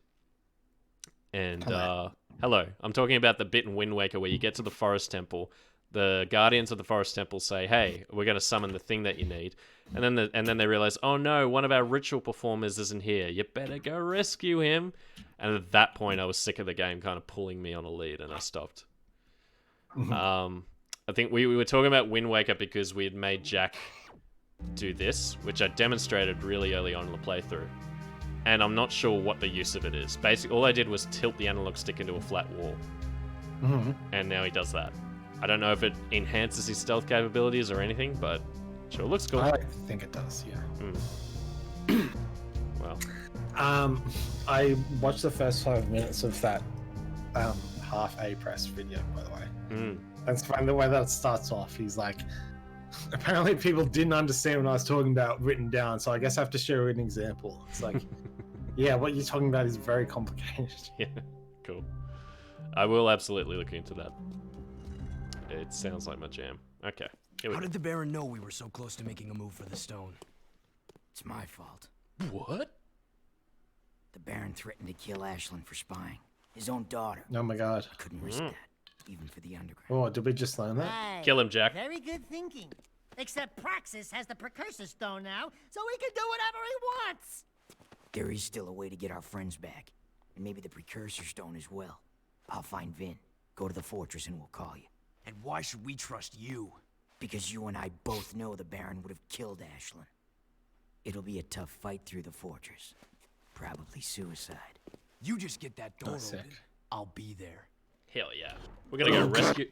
And, hello. I'm talking about the bit in Wind Waker where you get to the forest temple, the guardians of the forest temple say, hey, we're going to summon the thing that you need. And then they realize, oh no, one of our ritual performers isn't here. You better go rescue him. And at that point, I was sick of the game kind of pulling me on a lead, and I stopped. I think we were talking about Wind Waker because we had made Jak do this, which I demonstrated really early on in the playthrough. And I'm not sure what the use of it is. Basically, all I did was tilt the analog stick into a flat wall. And now he does that. I don't know if it enhances his stealth capabilities or anything, but sure looks cool. I think it does, yeah. Well. I watched the first 5 minutes of that half A-press video, by the way. That's fine. The way that it starts off, he's like, apparently people didn't understand what I was talking about written down, so I guess I have to share an example. It's like, yeah, what you're talking about is very complicated. Yeah, cool. I will absolutely look into that. It sounds like my jam. Okay. How did the Baron know we were so close to making a move for the stone? It's my fault. What? The Baron threatened to kill Ashlyn for spying. His own daughter. Oh my god. Couldn't risk that, even for the underground. Oh, did we just learn that? Right. Kill him, Jak. Very good thinking. Except Praxis has the precursor stone now, so he can do whatever he wants. There is still a way to get our friends back. And maybe the precursor stone as well. I'll find Vin. Go to the fortress and we'll call you. And why should we trust you? Because you and I both know the Baron would have killed Ashlyn. It'll be a tough fight through the fortress. Probably suicide. You just get that door open. I'll be there. Hell yeah. We're gonna go rescue.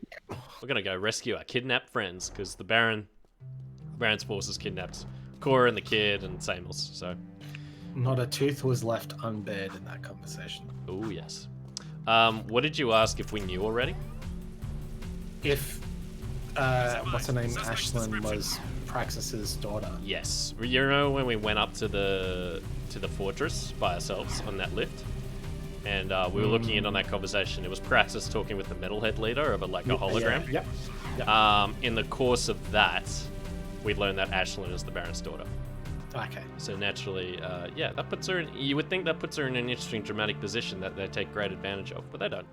We're gonna go rescue our kidnapped friends because the Baron's forces kidnapped Cora and the kid and Samuels. So not a tooth was left unbared in that conversation. Oh yes. What did you ask if we knew already? If what's her name, Ashlyn was Praxis's daughter. Yes. You know when we went up to the fortress by ourselves on that lift? And we were looking in on that conversation. It was Praxis talking with the metalhead leader of a hologram. Yep. In the course of that, we learned that Ashlyn is the Baron's daughter. Okay. So naturally, that puts her in... You would think that puts her in an interesting dramatic position that they take great advantage of, but they don't.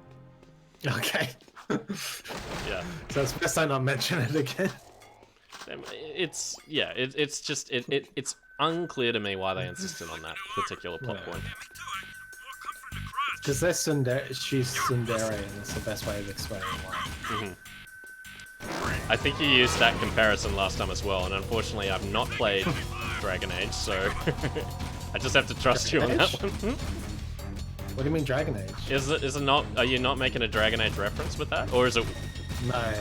Okay. Yeah. So it's best I not mention it again. It's unclear to me why they insisted on that particular plot point. Because she's tsundere, and it's the best way of explaining why. I think you used that comparison last time as well, and unfortunately I've not played Dragon Age, so I just have to trust you on that one. What do you mean Dragon Age? Is it not? Are you not making a Dragon Age reference with that, or is it? No.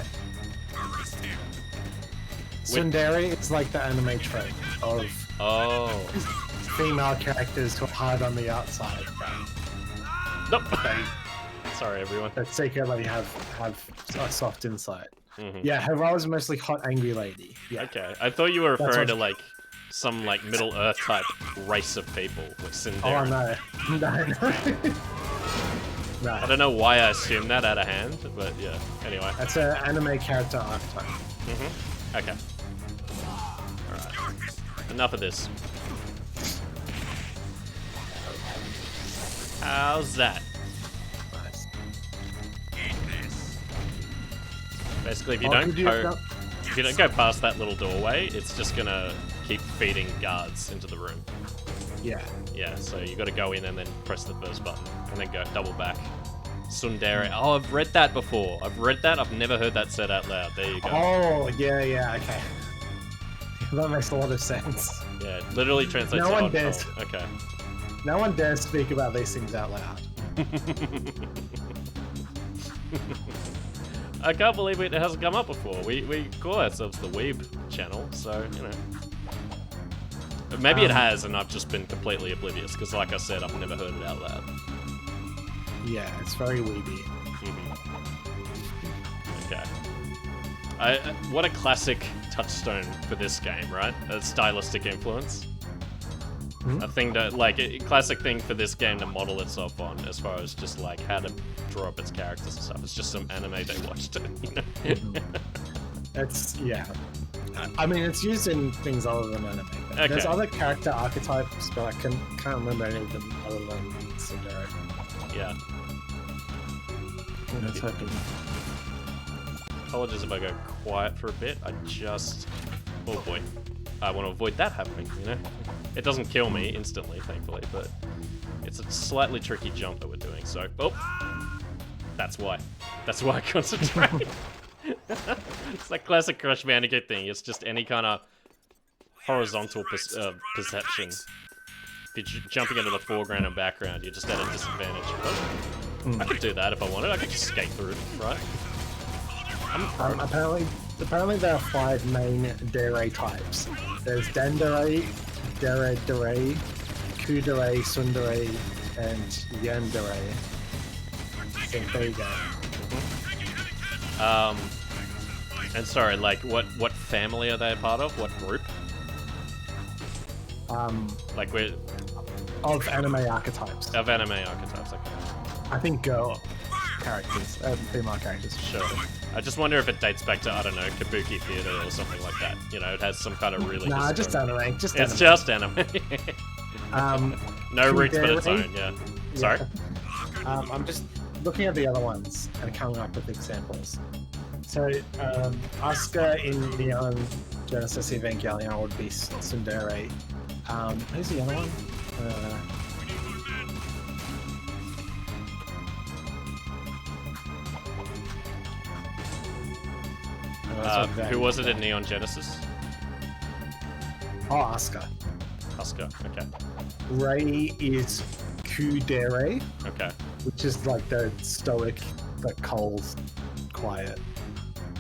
Tsundere is like the anime trope of female characters who hide on the outside. Nope. Sorry, everyone. That secretly have a soft inside. Yeah, her role is mostly hot, angry lady. Yeah. Okay, I thought you were referring to like some like Middle Earth type race of people with Tsundere. Oh no. No. I don't know why I assumed that out of hand, but yeah. Anyway. That's an anime character archetype. Okay. Alright. Enough of this. How's that? Nice. Basically, if you don't go past that little doorway, it's just gonna keep feeding guards into the room. Yeah. Yeah, so you gotta go in and then press the first button, and then go double back. Tsundere. Oh, I've read that before. I've never heard that said out loud. There you go. Oh, yeah, okay. That makes a lot of sense. Yeah, it literally translates No to one hot dares. cold. Okay. No one dares speak about these things out loud. I can't believe it hasn't come up before. We call ourselves the Weeb channel, so, you know. Maybe it has, and I've just been completely oblivious, because like I said, I've never heard it out loud. Yeah, it's very weeby. Okay. What a classic touchstone for this game, right? A stylistic influence. A thing that, like, a classic thing for this game to model itself on, as far as just, like, how to draw up its characters and stuff. It's just some anime they watched it, you know? It's, yeah. I mean, it's used in things other than anime. Okay. There's other character archetypes, but I can't remember any of them other than Tsundere. Yeah. Let's hope it- Apologies if I go quiet for a bit. Oh boy. I want to avoid that happening, you know? It doesn't kill me instantly, thankfully, but it's a slightly tricky jump that we're doing, so... Oh! That's why. That's why I concentrate. It's that classic Crash Bandicoot thing. It's just any kind of horizontal perception. If you're jumping into the foreground and background, you're just at a disadvantage. Oh, I could do that if I wanted. I could just skate through, right? Apparently there are 5 main dere types. There's Dendere, Dere, Kudere, Tsundere, and Yandere. So there you go. And sorry, like, what family are they a part of? What group? Like, we're... Of anime archetypes. Of anime archetypes, okay. I think girl characters, female characters. Sure. I just wonder if it dates back to, I don't know, Kabuki Theater or something like that. You know, it has some kind of really... Nah, just anime. It's just anime. No roots but its own, yeah. Sorry? I'm just looking at the other ones and coming up with examples. So, Asuka in Neon Genesis Evangelion would be Tsundere. Who's the other one? Who was it in Neon Genesis? Oh, Asuka. Asuka, okay. Rei is Kudere. Okay. Which is like the stoic, the cold, quiet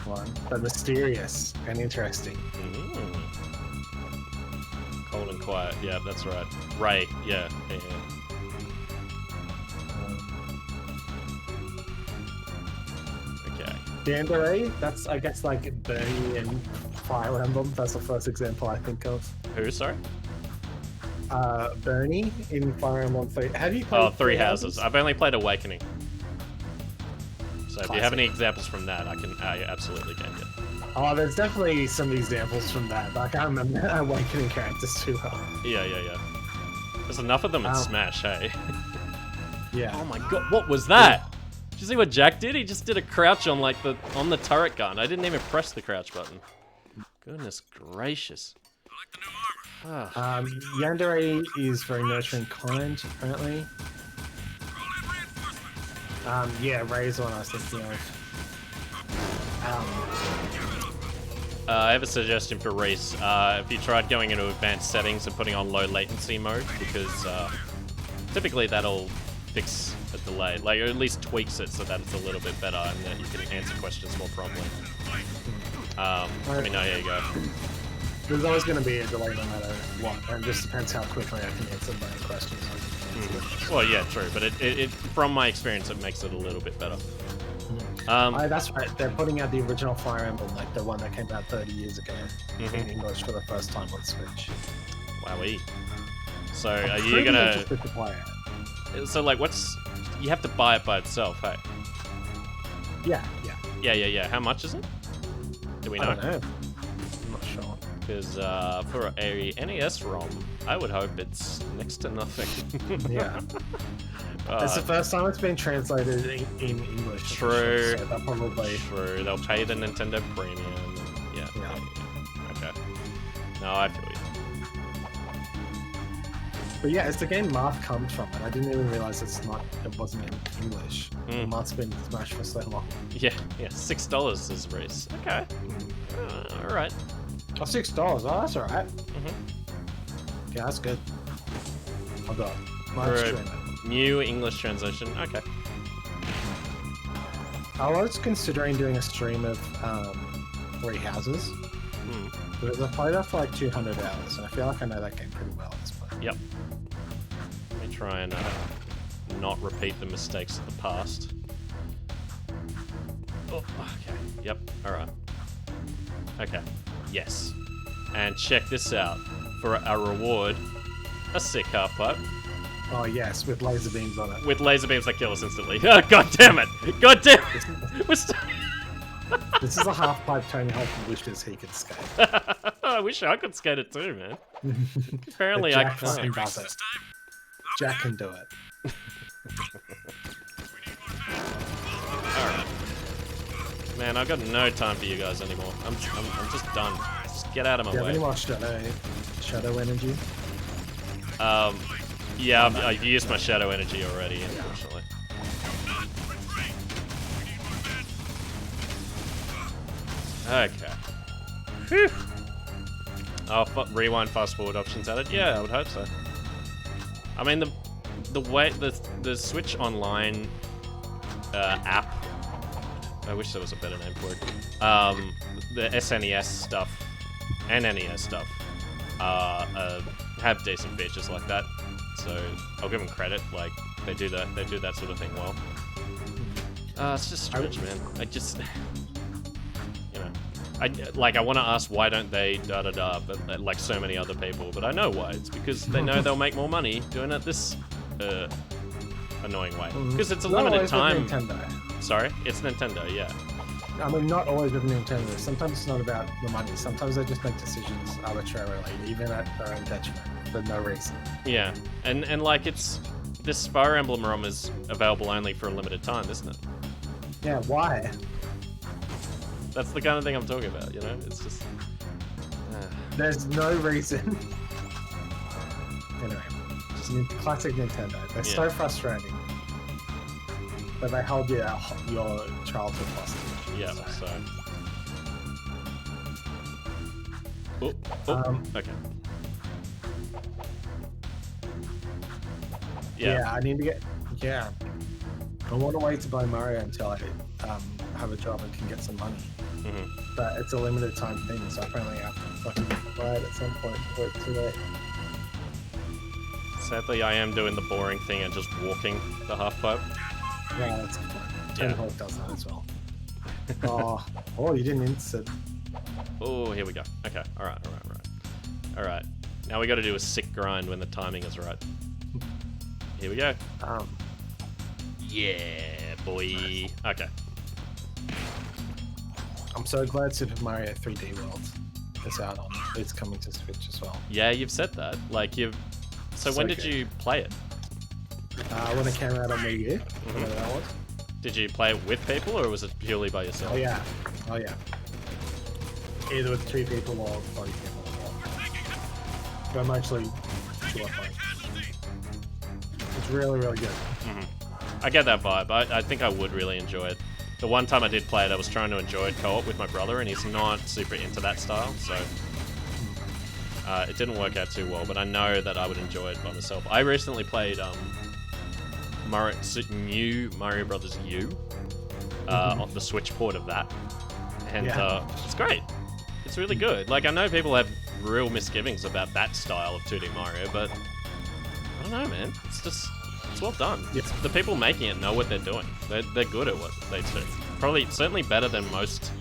one. But mysterious and interesting. Cold and quiet, yeah, that's right. Rei, yeah. Okay. Yandere, that's, I guess, like Bernie and Fire Emblem. That's the first example I think of. Who, sorry? Bernie in Fire Emblem 3. Have you played Oh, Three Houses. I've only played Awakening. So if you have Classic. any examples from that, I absolutely can get. Oh, there's definitely some examples from that, but I can't remember Awakening characters too well. Yeah. There's enough of them in Smash, hey? Yeah. Oh my god, what was that? Did you see what Jak did? He just did a crouch on like on the turret gun. I didn't even press the crouch button. Goodness gracious. Yandere is very nurturing kind, apparently. Yeah, Ray's one I was thinking of. I have a suggestion for Reese. If you tried going into advanced settings and putting on low latency mode, because typically that'll fix a delay, like or at least tweaks it so that it's a little bit better and that you can answer questions more promptly. Let me know, here you go. There's always going to be a delay no matter what, and it just depends how quickly I can answer my questions. Well, yeah, true, but it from my experience, it makes it a little bit better. That's right, they're putting out the original Fire Emblem, like the one that came out 30 years ago, in English for the first time on Switch. Wowee. So, are I'm you pretty gonna... interested to play it. So, like, you have to buy it by itself, hey? Yeah. How much is it? Do we know? I don't know. I'm not sure. Because for a NES ROM, I would hope it's next to nothing. Yeah. It's the first time it's been translated in English. True. So they'll probably... True. They'll pay the Nintendo Premium. Yeah. Okay. No, I feel you. But yeah, it's the game Marth comes from, and I didn't even realize it wasn't in English. Marth's been in Smash for so long. Yeah. $6 is Reese. Okay. Alright. Oh, $6. Oh, that's alright. Yeah, that's good. I got it. New English translation. Okay. I was considering doing a stream of Three Houses. Because I played that for like 200 hours, and I feel like I know that game pretty well at this point. Yep. Let me try and not repeat the mistakes of the past. Oh, okay. Yep. Alright. Okay. Yes. And check this out. For a reward, a sick half pipe. Oh yes, with laser beams on it. With laser beams that kill us instantly. Oh, God damn it! God damn it! This is a half pipe Tony Hawk wishes he could skate. I wish I could skate it too, man. Apparently I can't. Does it. Jak can do it. Alright. Man, I've got no time for you guys anymore. I'm just done. Just get out of my Do you way. have any more shadow energy? Yeah, I've used my shadow energy already, unfortunately. Okay. Whew. Oh, rewind, fast forward options added. Yeah, I would hope so. I mean, the way the Switch Online app. I wish there was a better name for it. The SNES stuff and NES stuff have decent features like that. So I'll give them credit. Like they do that sort of thing well. It's just strange, man. I just, you know, I want to ask why don't they but like so many other people. But I know why. It's because they know they'll make more money doing it this annoying way. Because it's a limited time. Sorry, it's Nintendo. Yeah. I mean, not always with Nintendo. Sometimes it's not about the money. Sometimes they just make decisions arbitrarily, even at their own detriment, for no reason. Yeah, and like this Fire Emblem ROM is available only for a limited time, isn't it? Yeah, why? That's the kind of thing I'm talking about, you know? It's just... There's no reason. Anyway, just classic Nintendo. They're so frustrating. But they hold your childhood hostage. Yeah, so... Okay. Yeah, I need to get... Yeah. I want to wait to buy Mario until I have a job and can get some money. But it's a limited time thing, so apparently I have to fucking buy it at some point before it's too late. Sadly, I am doing the boring thing and just walking the half pipe. Yeah, that's fun. Tony Hawk does that as well. Oh, you didn't insert. Oh, here we go. Okay, alright. Alright. Now we gotta do a sick grind when the timing is right. Here we go. Yeah, boy. Okay. I'm so glad Super Mario 3D World is out on. It's coming to Switch as well. Yeah, you've said that. Like, you've... So when did you play it? When it came out on Wii U, whatever that was. Did you play it with people, or was it purely by yourself? Oh yeah. Either with 3 people or 40 people. But I'm actually 2 or 5. It's really, really good. I get that vibe. I think I would really enjoy it. The one time I did play it, I was trying to enjoy it co-op with my brother, and he's not super into that style, so it didn't work out too well, but I know that I would enjoy it by myself. I recently played new Mario Brothers U on the Switch port of that, and it's great. It's really good. Like, I know people have real misgivings about that style of 2D Mario, but I don't know, man. It's well done. Yeah. The people making it know what they're doing. They're good at what they do. Certainly better than most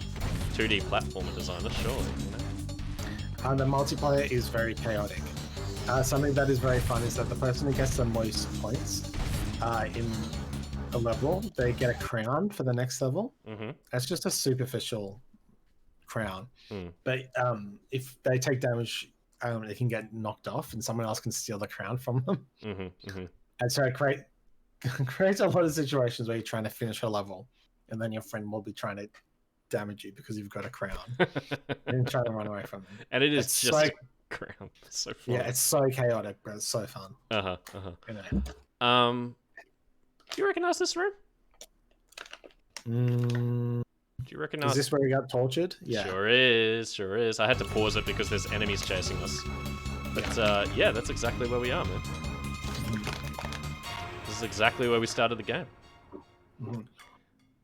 2D platformer designers, surely. You know? The multiplayer is very chaotic. Something that is very fun is that the person who gets the most points in a level, they get a crown for the next level. That's just a superficial crown. But if they take damage, they can get knocked off, and someone else can steal the crown from them. And so it creates a lot of situations where you're trying to finish a level, and then your friend will be trying to damage you because you've got a crown, and trying to run away from them. And it's just so, a crown. It's so fun. Yeah, it's so chaotic, but it's so fun. You know. Do you recognize this room? Do you recognize? Is this where we got tortured? Yeah. Sure is. I had to pause it because there's enemies chasing us. But yeah, that's exactly where we are, man. This is exactly where we started the game.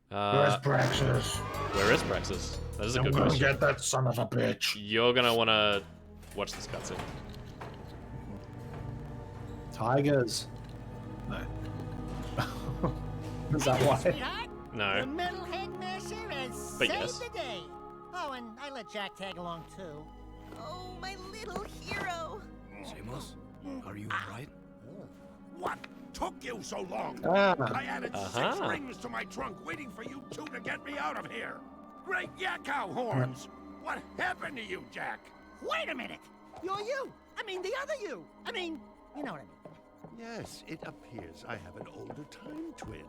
Where's Praxis? Where is Praxis? That is a good I'm gonna question. get that son of a bitch. You're gonna wanna watch this cutscene. Tigers. No. Is that why? Sweetheart, No. the metalhead masher has But saved yes. the day. Oh, and I let Jack tag along too. Oh, my little hero. Seamus, are you alright? What took you so long? Ah. I added 6 rings to my trunk waiting for you 2 to get me out of here. Great yak-cow horns. What happened to you, Jack? Wait a minute. You're you. I mean, the other you. I mean, you know what I mean. Yes, it appears I have an older time twin.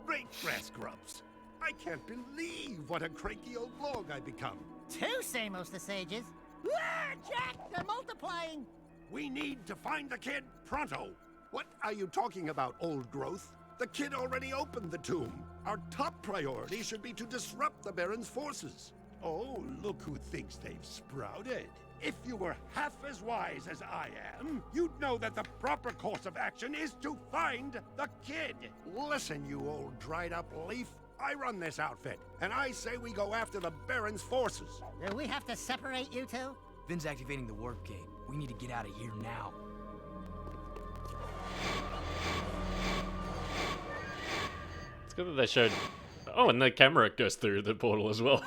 Great grass grubs. I can't believe what a cranky old log I become. 2 Samos the Sages. Ah, Jack, they're multiplying. We need to find the kid pronto. What are you talking about, old growth? The kid already opened the tomb. Our top priority should be to disrupt the Baron's forces. Oh, look who thinks they've sprouted. If you were half as wise as I am, you'd know that the proper course of action is to find the kid. Listen, you old dried-up leaf. I run this outfit, and I say we go after the Baron's forces. Do we have to separate you two? Vin's activating the warp gate. We need to get out of here now. It's good that they showed... Oh, and the camera goes through the portal as well.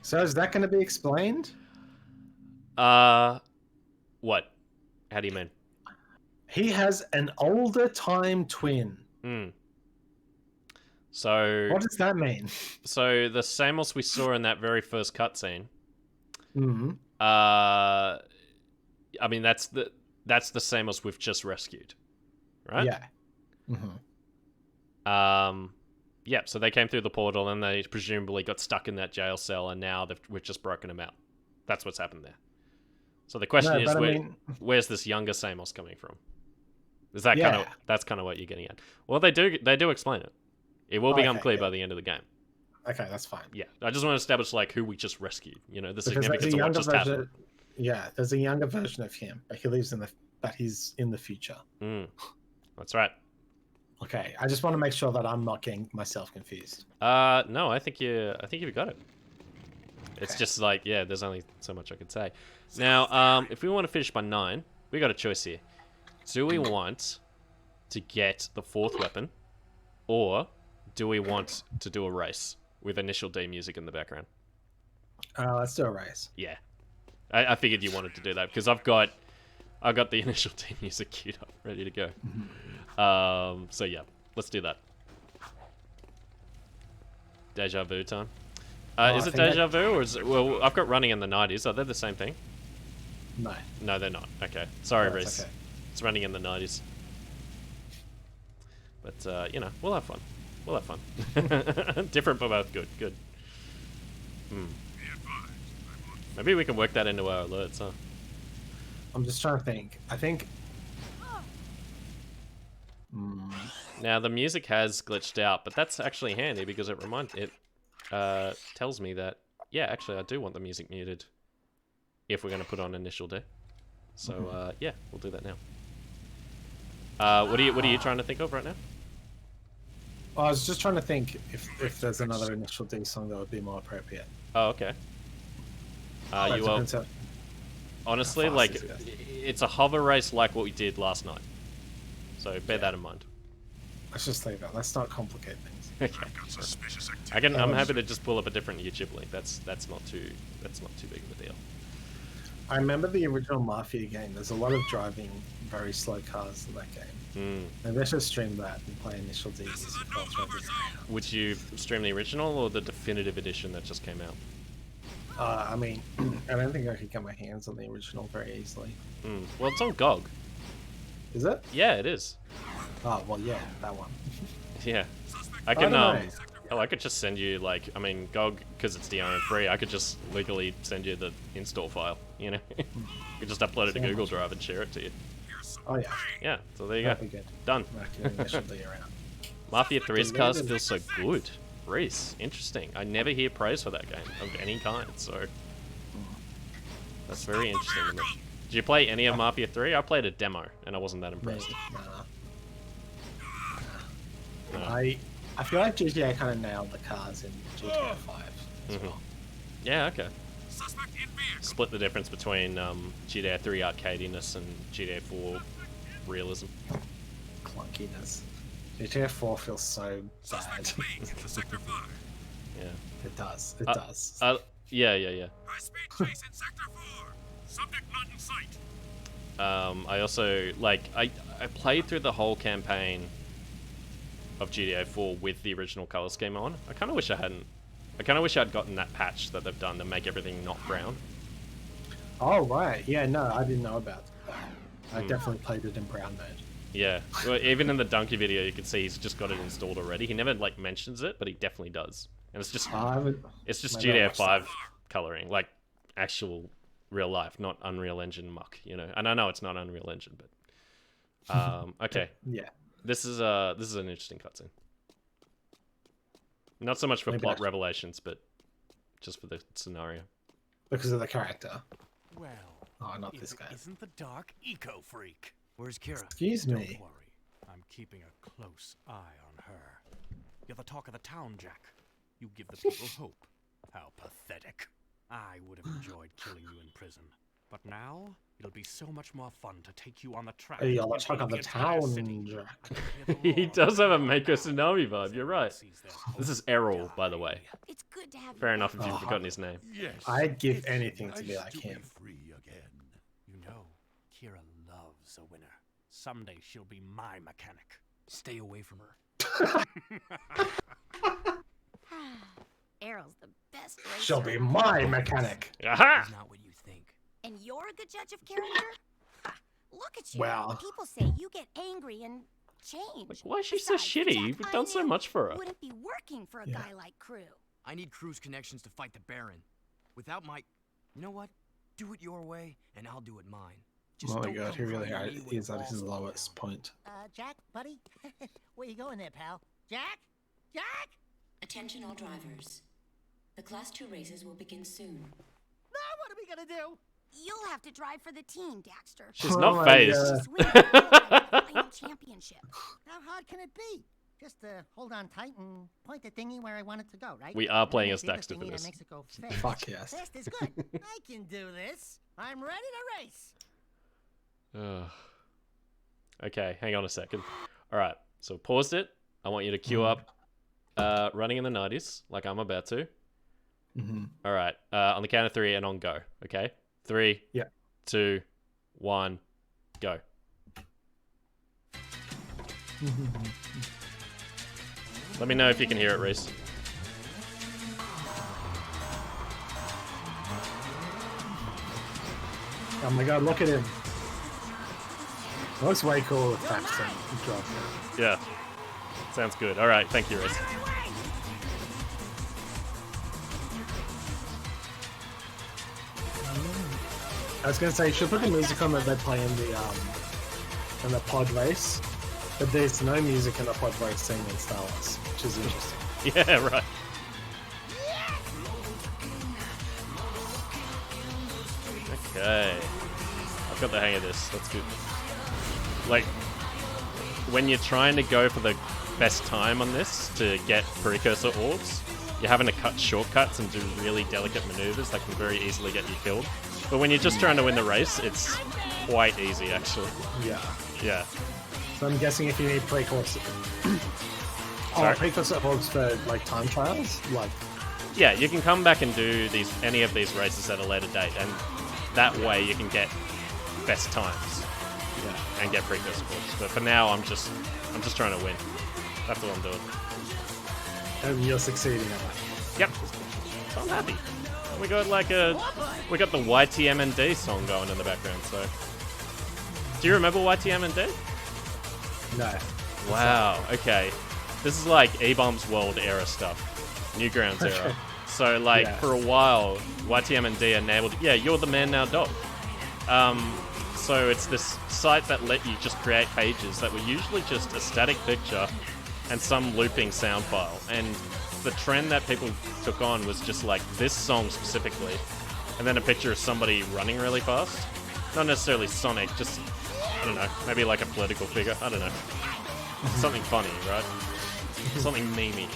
So is that going to be explained? What? How do you mean? He has an older time twin. So... What does that mean? So the Samos we saw in that very first cutscene... I mean, that's the Samos we've just rescued, right? Yeah. Yeah, so they came through the portal and they presumably got stuck in that jail cell, and now we've just broken them out. That's what's happened there. So the question is, where's this younger Samos coming from? Is that that's kind of what you're getting at? Well, they do explain it. It will become clear by the end of the game. Okay, that's fine. Yeah, I just want to establish like who we just rescued. You know, the Because significance of what just happened. Yeah, there's a younger version of him, but he lives he's in the future. That's right. Okay, I just want to make sure that I'm not getting myself confused. No, I think you've got it. It's just like, yeah, there's only so much I could say. Now, if we want to finish by 9, we got a choice here. Do we want to get the 4th weapon, or do we want to do a race with Initial D music in the background? Let's do a race. Yeah. I figured you wanted to do that because I've got the initial team music queued up, ready to go. So yeah, let's do that. Deja vu time. Is it deja vu or is it? Well, I've got running in the 90s. Are they the same thing? No. No, they're not. Okay. Sorry, No, it's Reese. okay. It's running in the 90s. But you know, we'll have fun. We'll have fun. Different but both good. Good. Maybe we can work that into our alerts, huh? I'm just trying to think. I think. Now the music has glitched out, but that's actually handy because it tells me that actually I do want the music muted if we're going to put on initial D. So yeah, we'll do that now. What are you trying to think of right now? Well, I was just trying to think if there's another initial D song that would be more appropriate. Oh, okay. Honestly, like it's a hover race like what we did last night. So bear that in mind. Let's just leave it. Let's not complicate things. Okay. I'm happy to just pull up a different YouTube link. That's not too big of a deal. I remember the original Mafia game. There's a lot of driving very slow cars in that game. Maybe I should stream that and play initial D music while driving around. Would you stream the original or the definitive edition that just came out? I mean, I don't think I could get my hands on the original very easily. Well, it's on GOG. Is it? Yeah, it is. Oh, well, yeah, that one. Yeah. I can, I could just send you, like, I mean, GOG, because it's DRM free, I could just legally send you the install file, you know? You could just upload it to Google Drive and share it to you. Oh, yeah. Yeah, so there you That'd go. be good. Done. Around. Mafia 3's cast feels so good. Reese, interesting. I never hear praise for that game of any kind, so that's very interesting to me. Did you play any of Mafia 3? I played a demo, and I wasn't that impressed. No. I feel like GTA kind of nailed the cars in GTA 5 as well. Yeah, okay. Split the difference between GTA 3 arcadiness and GTA 4 realism. Clunkiness. GTA 4 feels so bad. Yeah. It does. It does. Yeah. I also I played through the whole campaign of GTA 4 with the original color scheme on. I kind of wish I hadn't. I kind of wish I'd gotten that patch that they've done to make everything not brown. Oh right, yeah, no, I didn't know about that. I definitely played it in brown mode. Yeah, well, even in the Donkey video, you can see he's just got it installed already. He never mentions it, but he definitely does. And it's just GTA 5 coloring, like actual real life, not Unreal Engine muck, you know. And I know it's not Unreal Engine, but okay. Yeah. This is an interesting cutscene. Not so much for plot revelations, but just for the scenario. Because of the character. Well, not this guy. Isn't the dark eco freak? Where's Kira? Excuse me. Don't worry, I'm keeping a close eye on her. You're the talk of the town, Jack. You give the people hope. How pathetic. I would have enjoyed killing you in prison, but now it'll be so much more fun to take you on the track. Hey, let's talk on the town, Jack. He does have a Mako Tsunami vibe, you're right. This is Errol, by the way. It's good to have Fair enough if you've forgotten his name. Yes. I'd give anything to be like him. Free again. You know, Kira loves a winner. Someday she'll be my mechanic. Stay away from her. Errol's the best racer. She'll be my mechanic. Aha! He's not what you think. And you're a good judge of character? Ha, look at you. Well. People say you get angry and change. Like, why is she so Besides, shitty? Jack, You've I done so knew much for her. Wouldn't be working for a guy like Crew. I need Crew's connections to fight the Baron. Without my... You know what? Do it your way, and I'll do it mine. Just Oh my don't god, he come really running me when is at his walls fall lowest down. point. Jack, buddy? Where you going there, pal? Jack? Jack? Attention all drivers. The Class 2 races will begin soon. Now what are we gonna do? You'll have to drive for the team, Daxter. She's Oh not my phased. Just win the final championship. How hard can it be? Just hold on tight and point the thingy where I want it to go, right? We are playing as See the Daxter for thingy that this. makes it go fast. Fuck yes. Fast is good. I can do this. I'm ready to race. Ugh. Okay, hang on a second. Alright, so paused it. I want you to queue up running in the 90s, like I'm about to. All right. On the count of 3 and on go. Okay. 3. Yeah. 2, 1, go. Let me know if you can hear it, Reese. Oh my god, look at him. Looks way cool with that drop. Yeah. Sounds good. All right. Thank you, Reese. I was gonna say, you should put the music on that they play in the pod race, but there's no music in the pod race scene in Star Wars, which is interesting. Yeah, right. Okay. I've got the hang of this. That's good. Like, when you're trying to go for the best time on this to get precursor orbs, you're having to cut shortcuts and do really delicate maneuvers that can very easily get you killed. But when you're just trying to win the race, it's quite easy, actually. Yeah. Yeah. So I'm guessing if you need precursor... precursor orbs for, like, time trials? Like... Yeah, you can come back and do any of these races at a later date, and that way you can get best times. Yeah. And get precursor orbs. But for now, I'm just trying to win. That's what I'm doing. And you're succeeding at that. Yep. So I'm happy. We got we got the YTMND song going in the background. So, do you remember YTMND? No. Wow. Okay. This is like E-Bombs World era stuff, Newgrounds era. So like for a while, YTMND enabled. Yeah, You're the Man Now Dog. So it's this site that let you just create pages that were usually just a static picture and some looping sound file. And the trend that people took on was just like this song specifically, and then a picture of somebody running really fast. Not necessarily Sonic, just, I don't know, maybe like a political figure. I don't know. Something funny, right? Something memey.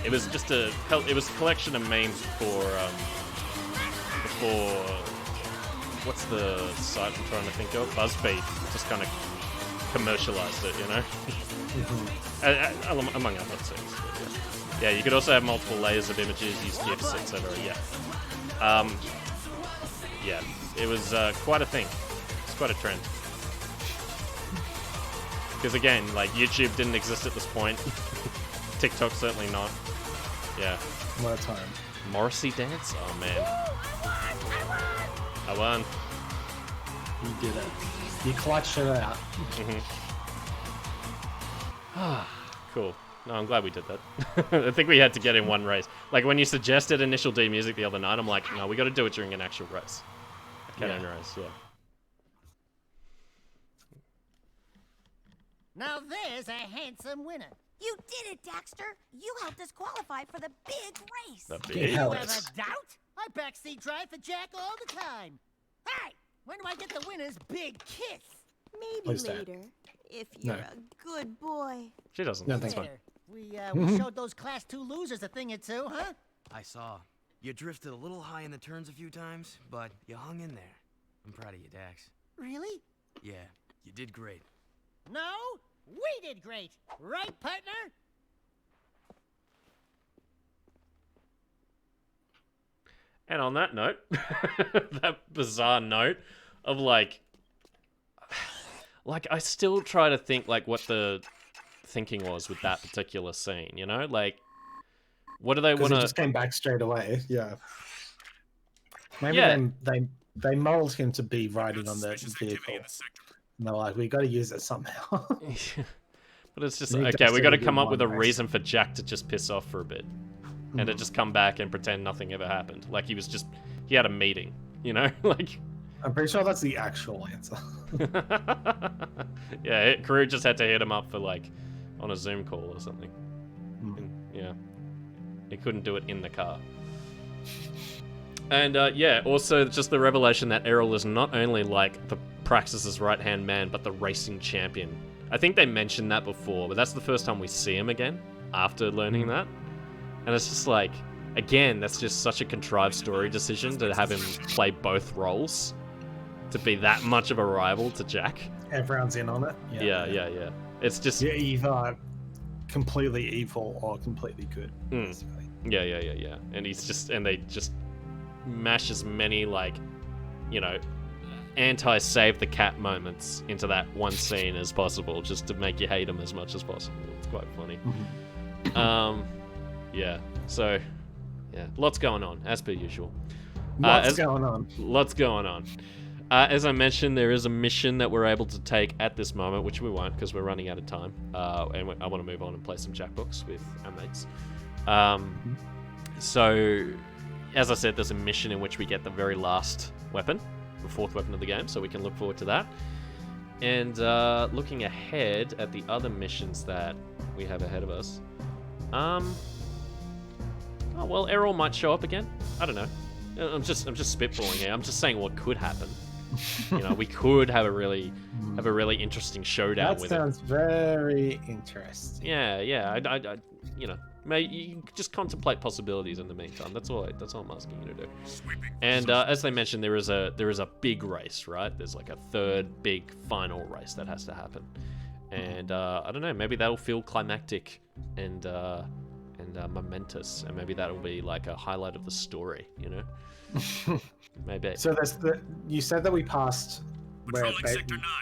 It was just a collection of memes before what's the site I'm trying to think of? BuzzFeed just kind of commercialized it, you know? Among other things. But yeah, you could also have multiple layers of images, use GIFs, etc. Yeah. Yeah, it was quite a thing. It's quite a trend. Because again, like, YouTube didn't exist at this point. TikTok certainly not. Yeah. What a time. Morrissey dance? Oh man. I won. You did it. You clutched it out. Cool. No, I'm glad we did that. I think we had to get in one race. Like, when you suggested Initial D music the other night, I'm like, no, we got to do it during an actual race. A canon race, yeah. Now there's a handsome winner. You did it, Daxter. You helped us qualify for the big race. The Do big you have race. a doubt? I backseat drive for Jak all the time. Hey, when do I get the winner's big kiss? Maybe Please don't. later, if you're No. a good boy. She doesn't. No, That's fine. Here, we showed those Class 2 losers a thing or two, huh? I saw. You drifted a little high in the turns a few times, but you hung in there. I'm proud of you, Dax. Really? Yeah, you did great. No, we did great. Right, partner? And on that note, that bizarre note of like I still try to think like what the thinking was with that particular scene, you know? Like, what do they want He to... just came back straight away, yeah. Maybe Yeah. they mold him to be riding on the vehicle. And they're like, we got to use it somehow. But it's just, You need okay, we got to to do come up one with a race. reason for Jak to just piss off for a bit. And to just come back and pretend nothing ever happened. Like he had a meeting, you know? Like... I'm pretty sure that's the actual answer. Yeah, Karoo just had to hit him up for like, on a Zoom call or something. And, yeah. He couldn't do it in the car. And yeah, also just the revelation that Errol is not only like the Praxis's right-hand man, but the racing champion. I think they mentioned that before, but that's the first time we see him again after learning that. And it's just like, again, that's just such a contrived story decision to have him play both roles, to be that much of a rival to Jak. Everyone's in on it. Yeah. It's just... You're either completely evil or completely good, basically. Yeah. And they just mash as many, like, you know, anti-save the cat moments into that one scene as possible, just to make you hate him as much as possible. It's quite funny. Yeah. So, yeah, lots going on as per usual. Lots going on. Lots going on. As I mentioned, there is a mission that we're able to take at this moment, which we won't because we're running out of time. And I want to move on and play some Jackbox with our mates. So, as I said, there's a mission in which we get the very last weapon, the fourth weapon of the game, so we can look forward to that. And looking ahead at the other missions that we have ahead of us. Oh, well, Errol might show up again. I don't know. I'm just spitballing here. I'm just saying what could happen. You know, we could have a really interesting showdown with it. That sounds very interesting. Yeah. I you know, you just contemplate possibilities in the meantime. That's all I'm asking you to do. And as they mentioned, there is a big race, right? There's like a third big final race that has to happen. And I don't know, maybe that'll feel climactic and momentous, and maybe that'll be like a highlight of the story, you know? Maybe. So you said that we passed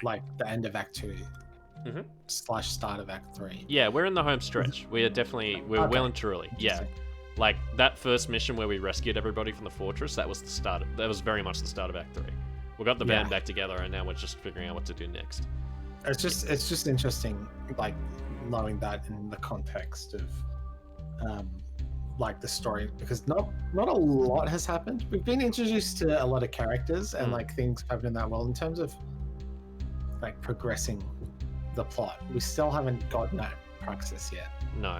like the end of Act 2 / start of Act 3. Yeah, we're in the home stretch. We're well and truly. Yeah. Like that first mission where we rescued everybody from the fortress, that was very much the start of Act 3. We got the band back together, and now we're just figuring out what to do next. It's just interesting, like, knowing that in the context of like the story, because not a lot has happened. We've been introduced to a lot of characters, and like things have been that well in terms of like progressing the plot. We still haven't gotten that praxis yet. No.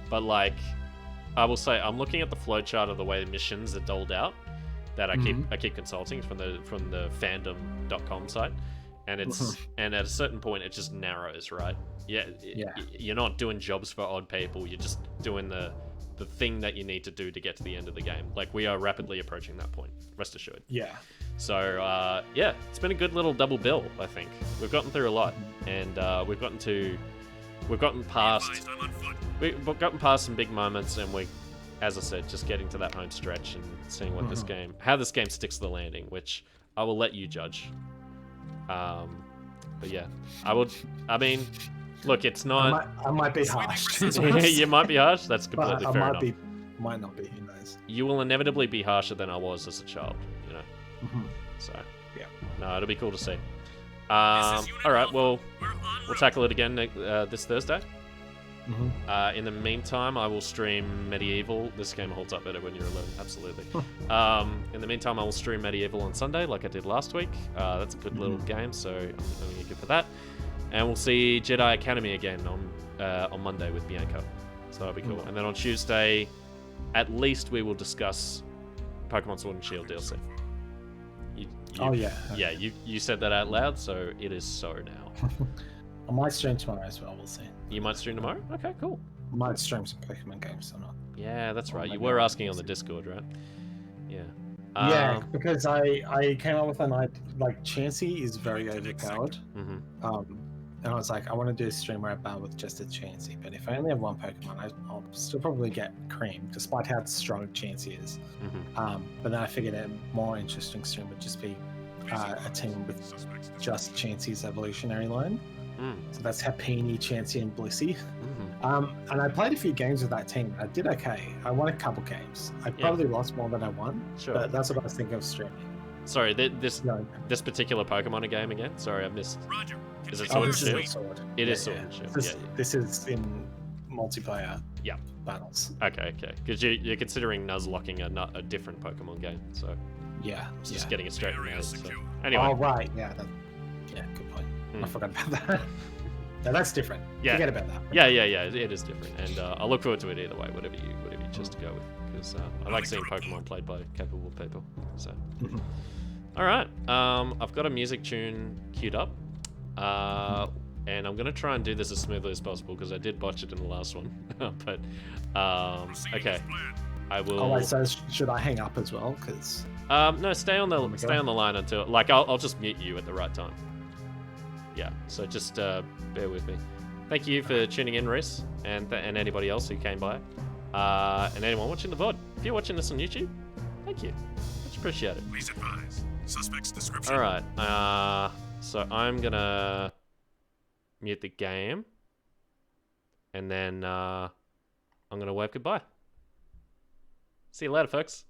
But like, I will say, I'm looking at the flowchart of the way the missions are doled out that I keep consulting from the fandom.com site, and it's and at a certain point it just narrows, right? Yeah. You're not doing jobs for odd people. You're just doing the thing that you need to do to get to the end of the game. Like, we are rapidly approaching that point, rest assured. Yeah. So, yeah, it's been a good little double bill, I think. We've gotten through a lot, and we've gotten past some big moments, and as I said, just getting to that home stretch and seeing what how this game sticks to the landing, which I will let you judge. But yeah, look, it's not. I might be harsh. You might be harsh. That's completely fair enough. Might not be. Who knows? You will inevitably be harsher than I was as a child. You know. So yeah. No, it'll be cool to see. All right. Well, we'll tackle it again this Thursday. In the meantime, I will stream Medieval. This game holds up better when you're alone. Absolutely. In the meantime, I will stream Medieval on Sunday, like I did last week. That's a good little game, so I'm going to get good for that. And we'll see Jedi Academy again on Monday with Bianca. So that'll be cool. And then on Tuesday, at least we will discuss Pokemon Sword and Shield DLC. Yeah, you said that out loud, so it is so now. I might stream tomorrow as well, we'll see. You might stream tomorrow? Okay, cool. I might stream some Pokemon games or not. Yeah, that's right. You were asking on the Discord, right? Yeah. Yeah, because I came up with an idea, like, Chansey is very overpowered. And I was like, I want to do a stream where I battle with just a Chansey, but if I only have one Pokemon, I'll still probably get Cream, despite how strong Chansey is. But then I figured a more interesting stream would just be a team with just Chansey's evolutionary line. So that's Happiny, Chansey, and Blissey. And I played a few games with that team. I did okay. I won a couple games. I probably lost more than I won, but that's what I was thinking of streaming. Sorry, this particular Pokemon game again? Sorry, I missed. Roger. Is it Sword and Shield? It is Sword and Shield. This is in multiplayer battles. Okay. Because you're considering Nuzlocking a different Pokemon game, so it's just getting it straight in there. So. Anyway. Oh right, yeah, good point. I forgot about that. No, that's different. Yeah. Forget about that. Yeah, it is different, and I'll look forward to it either way, whatever you choose to go with, because I like seeing Pokemon played by capable people. So, all right, I've got a music tune queued up, and I'm gonna try and do this as smoothly as possible because I did botch it in the last one. But okay, I will. Oh wait, so should I hang up as well? Because no, stay on the line until I'll just mute you at the right time. Yeah, so just bear with me. Thank you for tuning in, Reese, and anybody else who came by. And anyone watching the VOD, if you're watching this on YouTube, thank you. Much appreciated. Please advise. Suspect's description. Alright, so I'm gonna mute the game. And then I'm gonna wave goodbye. See you later, folks.